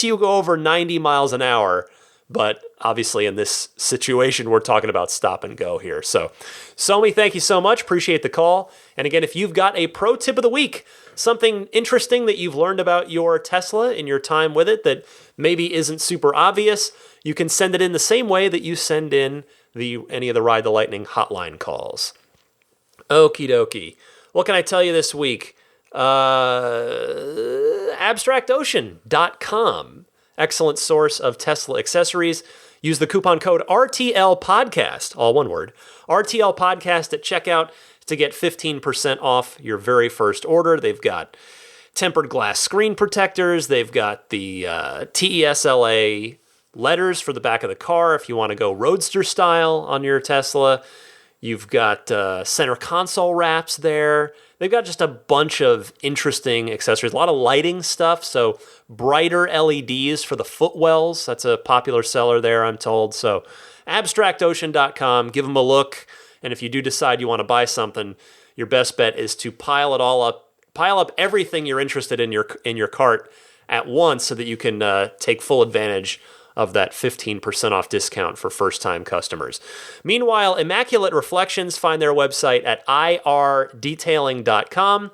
you go over 90 miles an hour. But obviously in this situation, we're talking about Stop and Go here. So, Somi, thank you so much. Appreciate the call. And again, if you've got a pro tip of the week, something interesting that you've learned about your Tesla in your time with it that maybe isn't super obvious, you can send it in the same way that you send in any of the Ride the Lightning hotline calls. Okie dokie. What can I tell you this week? AbstractOcean.com. Excellent source of Tesla accessories. Use the coupon code RTLPodcast, all one word, RTL Podcast at checkout to get 15% off your very first order. They've got tempered glass screen protectors. They've got the TESLA letters for the back of the car if you want to go roadster style on your Tesla. You've got center console wraps there. They've got just a bunch of interesting accessories, a lot of lighting stuff. So brighter LEDs for the footwells. That's a popular seller there, I'm told. So abstractocean.com, give them a look. And if you do decide you want to buy something, your best bet is to pile up everything you're interested in your cart at once so that you can take full advantage of that 15% off discount for first-time customers. Meanwhile, Immaculate Reflections, find their website at irdetailing.com.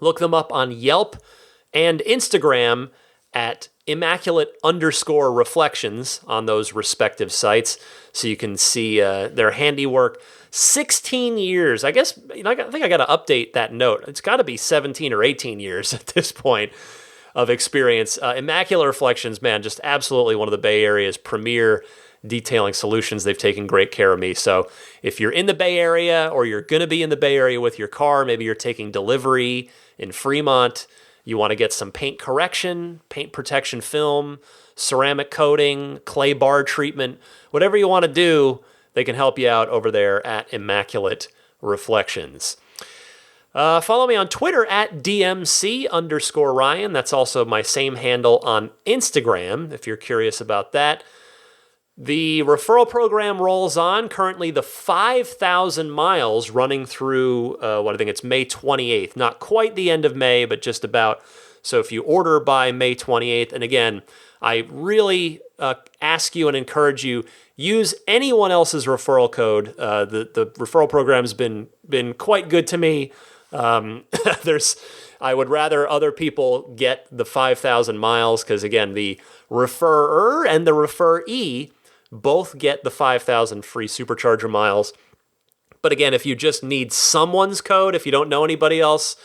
Look them up on Yelp and Instagram at immaculate_reflections on those respective sites so you can see their handiwork. 16 years. I guess, I think I got to update that note. It's got to be 17 or 18 years at this point of experience. Immaculate Reflections, man, just absolutely one of the Bay Area's premier detailing solutions. They've taken great care of me. So if you're in the Bay Area or you're going to be in the Bay Area with your car, maybe you're taking delivery in Fremont, you want to get some paint correction, paint protection film, ceramic coating, clay bar treatment, whatever you want to do, they can help you out over there at Immaculate Reflections. Follow me on Twitter at DMC_Ryan. That's also my same handle on Instagram, if you're curious about that. The referral program rolls on. Currently, the 5,000 miles running through, I think it's May 28th. Not quite the end of May, but just about. So if you order by May 28th, and again, I really ask you and encourage you, use anyone else's referral code. The referral program's been quite good to me. I would rather other people get the 5,000 miles because, again, the referrer and the referee both get the 5,000 free supercharger miles. But again, if you just need someone's code, if you don't know anybody else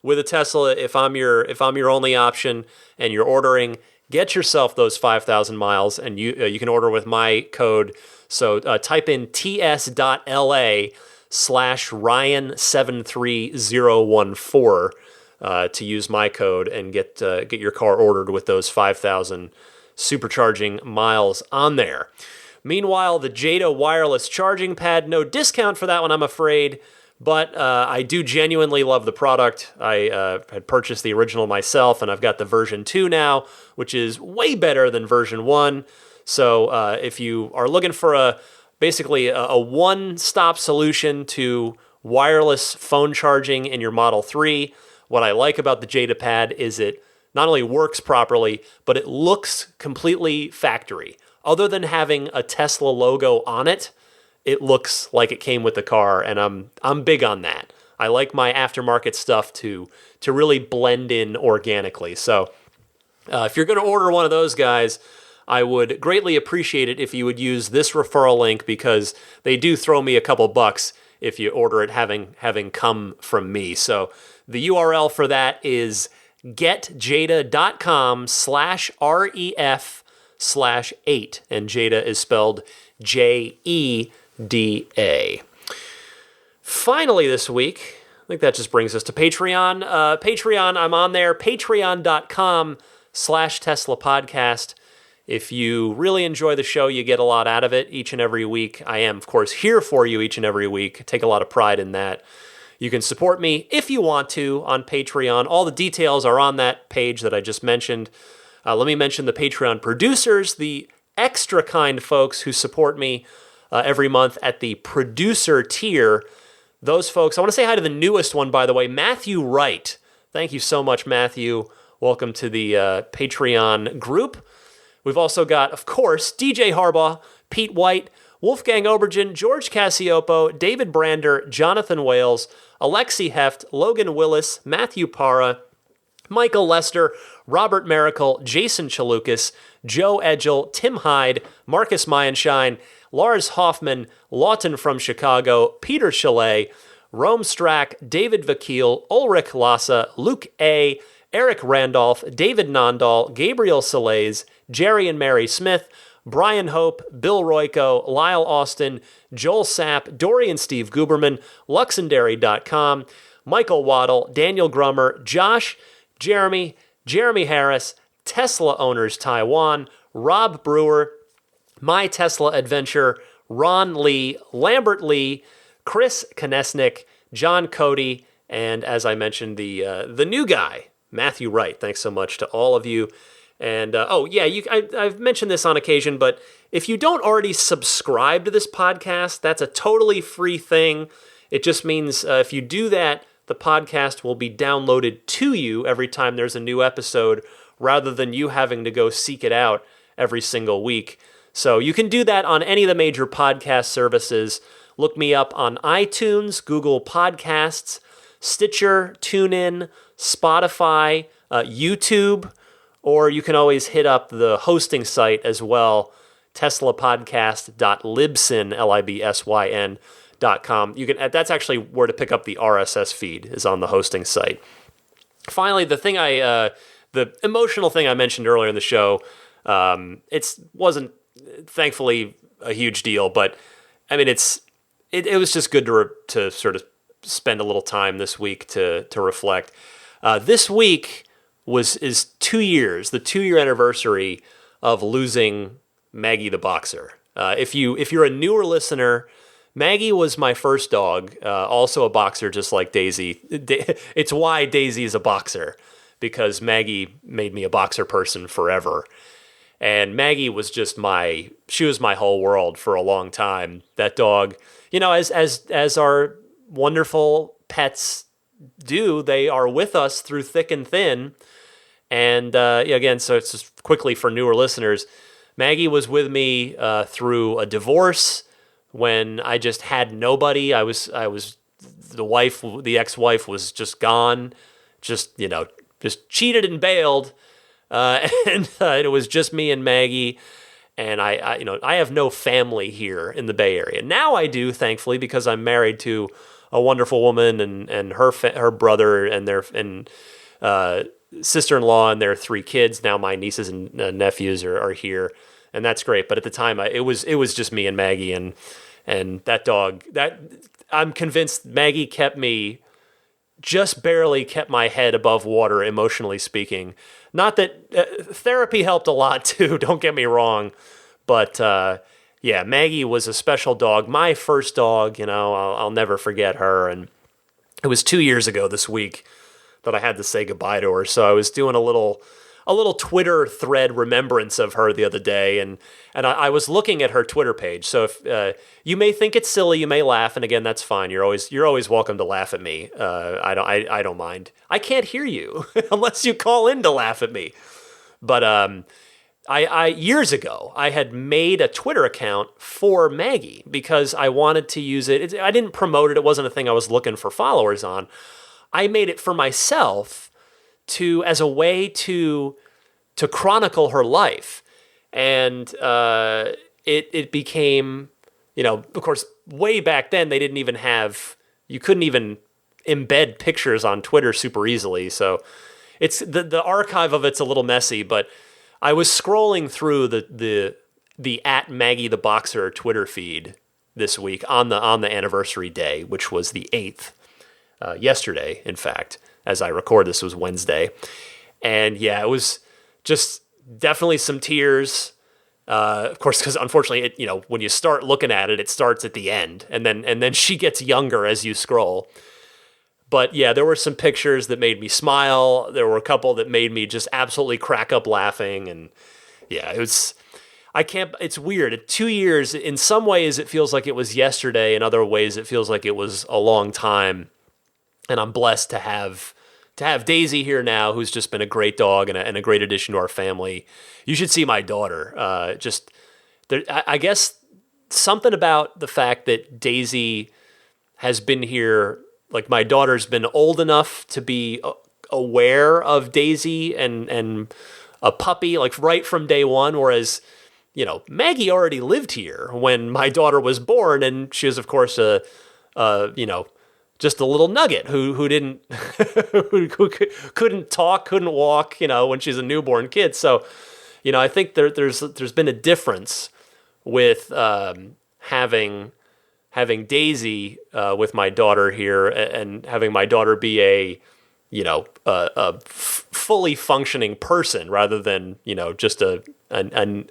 with a Tesla, if I'm your only option and you're ordering, get yourself those 5,000 miles, and you can order with my code. So type in ts.la/Ryan73014 to use my code and get your car ordered with those 5,000 supercharging miles on there. Meanwhile, the Jada wireless charging pad, no discount for that one, I'm afraid, but I do genuinely love the product. I had purchased the original myself, and I've got the version 2 now, which is way better than version 1. So if you are looking for basically a one-stop solution to wireless phone charging in your Model 3, what I like about the Jada Pad is it not only works properly, but it looks completely factory. Other than having a Tesla logo on it, it looks like it came with the car, and I'm big on that. I like my aftermarket stuff to really blend in organically. So if you're going to order one of those guys, I would greatly appreciate it if you would use this referral link, because they do throw me a couple bucks if you order it having come from me. So the URL for that is getjada.com/ref/8, and Jada is spelled Jeda. Finally this week, I think that just brings us to Patreon. Patreon, I'm on there, patreon.com/Tesla Podcast. If you really enjoy the show, you get a lot out of it each and every week. I am, of course, here for you each and every week. Take a lot of pride in that. You can support me if you want to on Patreon. All the details are on that page that I just mentioned. Let me mention the Patreon producers, the extra kind folks who support me every month at the producer tier. Those folks, I want to say hi to the newest one, by the way, Matthew Wright. Thank you so much, Matthew. Welcome to the Patreon group. We've also got, of course, DJ Harbaugh, Pete White, Wolfgang Obergen, George Cassiopo, David Brander, Jonathan Wales, Alexi Heft, Logan Willis, Matthew Parra, Michael Lester, Robert Miracle, Jason Chalukas, Joe Edgel, Tim Hyde, Marcus Mayenshine, Lars Hoffman, Lawton from Chicago, Peter Chalet, Rome Strack, David Vakil, Ulrich Lassa, Luke A., Eric Randolph, David Nondahl, Gabriel Salays, Jerry and Mary Smith, Brian Hope, Bill Royko, Lyle Austin, Joel Sapp, Dorian Steve Guberman, Luxendary.com, Michael Waddle, Daniel Grummer, Josh, Jeremy Harris, Tesla Owners Taiwan, Rob Brewer, My Tesla Adventure, Ron Lee, Lambert Lee, Chris Konesnik, John Cody, and as I mentioned, the new guy, Matthew Wright. Thanks so much to all of you. And I've mentioned this on occasion, but if you don't already subscribe to this podcast, that's a totally free thing. It just means if you do that, the podcast will be downloaded to you every time there's a new episode, rather than you having to go seek it out every single week. So you can do that on any of the major podcast services. Look me up on iTunes, Google Podcasts, Stitcher, TuneIn, Spotify, YouTube, or you can always hit up the hosting site as well, teslapodcast.libsyn.com. That's actually where to pick up the RSS feed, is on the hosting site. Finally, the emotional thing I mentioned earlier in the show, it wasn't thankfully a huge deal, but I mean it was just good to sort of spend a little time this week to reflect. This week is 2 years, the 2-year anniversary of losing Maggie the boxer. If you're a newer listener, Maggie was my first dog, also a boxer, just like Daisy. It's why Daisy is a boxer, because Maggie made me a boxer person forever. And Maggie was she was my whole world for a long time. That dog, as our wonderful pets do, they are with us through thick and thin. And again, so it's just quickly for newer listeners, Maggie was with me through a divorce when I just had nobody. I was the ex-wife was just gone, just cheated and bailed, and it was just me and Maggie. And I have no family here in the Bay Area. Now I do, thankfully, because I'm married to a wonderful woman and her brother and their sister-in-law and their 3 kids. Now my nieces and nephews are here, and that's great. But at the time, it was just me and Maggie, and that dog. That I'm convinced Maggie just barely kept my head above water, emotionally speaking. Not that therapy helped a lot too. Don't get me wrong, but yeah, Maggie was a special dog. My first dog. I'll never forget her, and it was 2 years ago this week that I had to say goodbye to her. So I was doing a little Twitter thread remembrance of her the other day, and I was looking at her Twitter page. So if you may think it's silly, you may laugh, and again, that's fine. You're always welcome to laugh at me. I don't mind. I can't hear you unless you call in to laugh at me. But I years ago I had made a Twitter account for Maggie because I wanted to use it. I didn't promote it. It wasn't a thing I was looking for followers on. I made it for myself as a way to chronicle her life. And it became, of course, way back then they didn't even you couldn't even embed pictures on Twitter super easily. So it's the archive of it's a little messy, but I was scrolling through the at Maggie the Boxer Twitter feed this week on the anniversary day, which was the 8th. Yesterday, in fact, as I record this, was Wednesday. And yeah, it was just definitely some tears. Of course, because unfortunately, when you start looking at it, it starts at the end, and then she gets younger as you scroll. But yeah, there were some pictures that made me smile. There were a couple that made me just absolutely crack up laughing. And yeah, it's weird. 2 years, in some ways it feels like it was yesterday. In other ways, it feels like it was a long time. And I'm blessed to have Daisy here now, who's just been a great dog and a great addition to our family. You should see my daughter. I guess something about the fact that Daisy has been here, like my daughter's been old enough to be aware of Daisy and a puppy, like right from day one, whereas, Maggie already lived here when my daughter was born, and she was, of course, just a little nugget who didn't who couldn't talk, couldn't walk, when she's a newborn kid. So, I think there's been a difference with having Daisy with my daughter here, and having my daughter be a fully functioning person rather than just an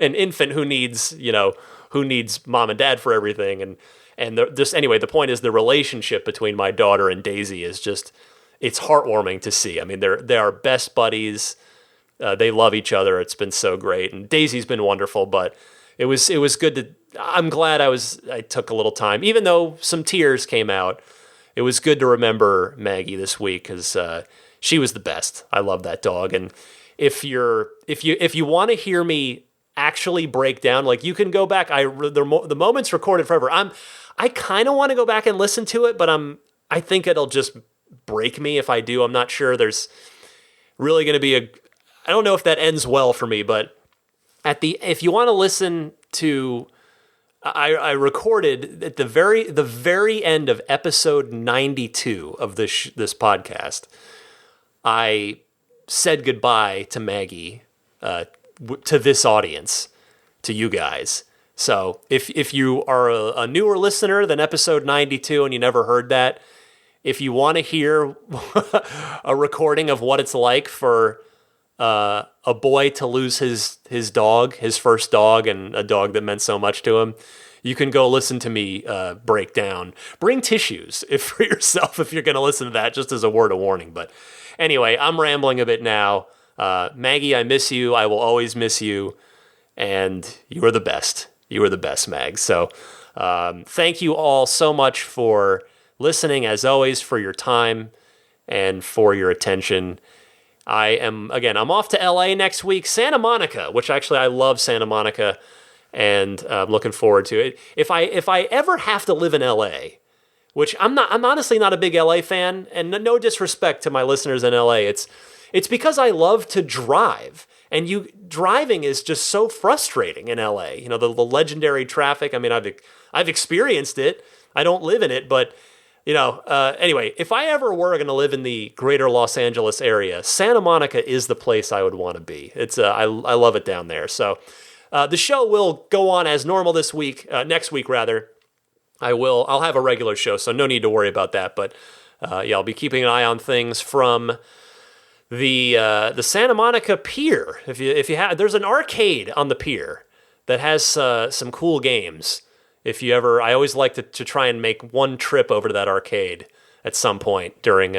infant who needs mom and dad for everything. And the point is the relationship between my daughter and Daisy is just, it's heartwarming to see. I mean, they are best buddies. They love each other. It's been so great. And Daisy's been wonderful, but it was good I'm glad I took a little time, even though some tears came out. It was good to remember Maggie this week because she was the best. I love that dog. And if you want to hear me actually break down, like, you can go back. The moment's recorded forever. I kind of want to go back and listen to it, but I think it'll just break me if I do. I'm not sure there's really going to be I don't know if that ends well for me, but if you want to listen to, I recorded at the very end of episode 92 of this podcast. I said goodbye to Maggie, to this audience, to you guys. So if you are a newer listener than episode 92 and you never heard that, if you want to hear a recording of what it's like for a boy to lose his dog, his first dog, and a dog that meant so much to him, you can go listen to me break down. Bring tissues for yourself if you're going to listen to that, just as a word of warning. But anyway, I'm rambling a bit now. Maggie, I miss you. I will always miss you. And you are the best. You are the best, Mag. So thank you all so much for listening, as always, for your time and for your attention. I'm off to LA next week. Santa Monica, which actually I love Santa Monica, and I'm looking forward to it. If I ever have to live in LA, which I'm honestly not a big LA fan, and no disrespect to my listeners in LA, it's because I love to drive. And driving is just so frustrating in LA. You know, the legendary traffic. I mean, I've experienced it. I don't live in it, but anyway, if I ever were going to live in the greater Los Angeles area, Santa Monica is the place I would want to be. I love it down there. So the show will go on as normal next week rather. I'll have a regular show, so no need to worry about that. But I'll be keeping an eye on things from the Santa Monica Pier. If you have, there's an arcade on the pier that has some cool games. I always like to try and make one trip over to that arcade at some point during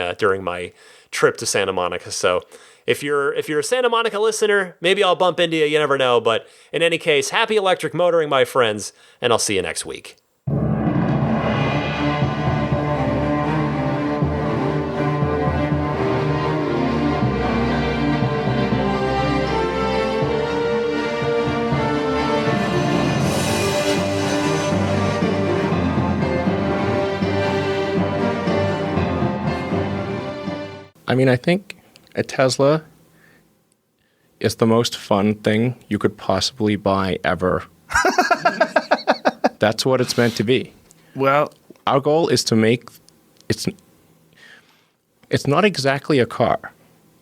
my trip to Santa Monica. So if you're a Santa Monica listener, maybe I'll bump into you. You never know. But in any case, happy electric motoring, my friends, and I'll see you next week. I mean, I think a Tesla is the most fun thing you could possibly buy ever. That's what it's meant to be. Well, our goal is to make it's not exactly a car.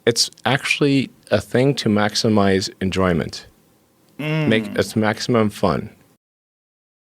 It's actually a thing to maximize enjoyment. Make it maximum fun.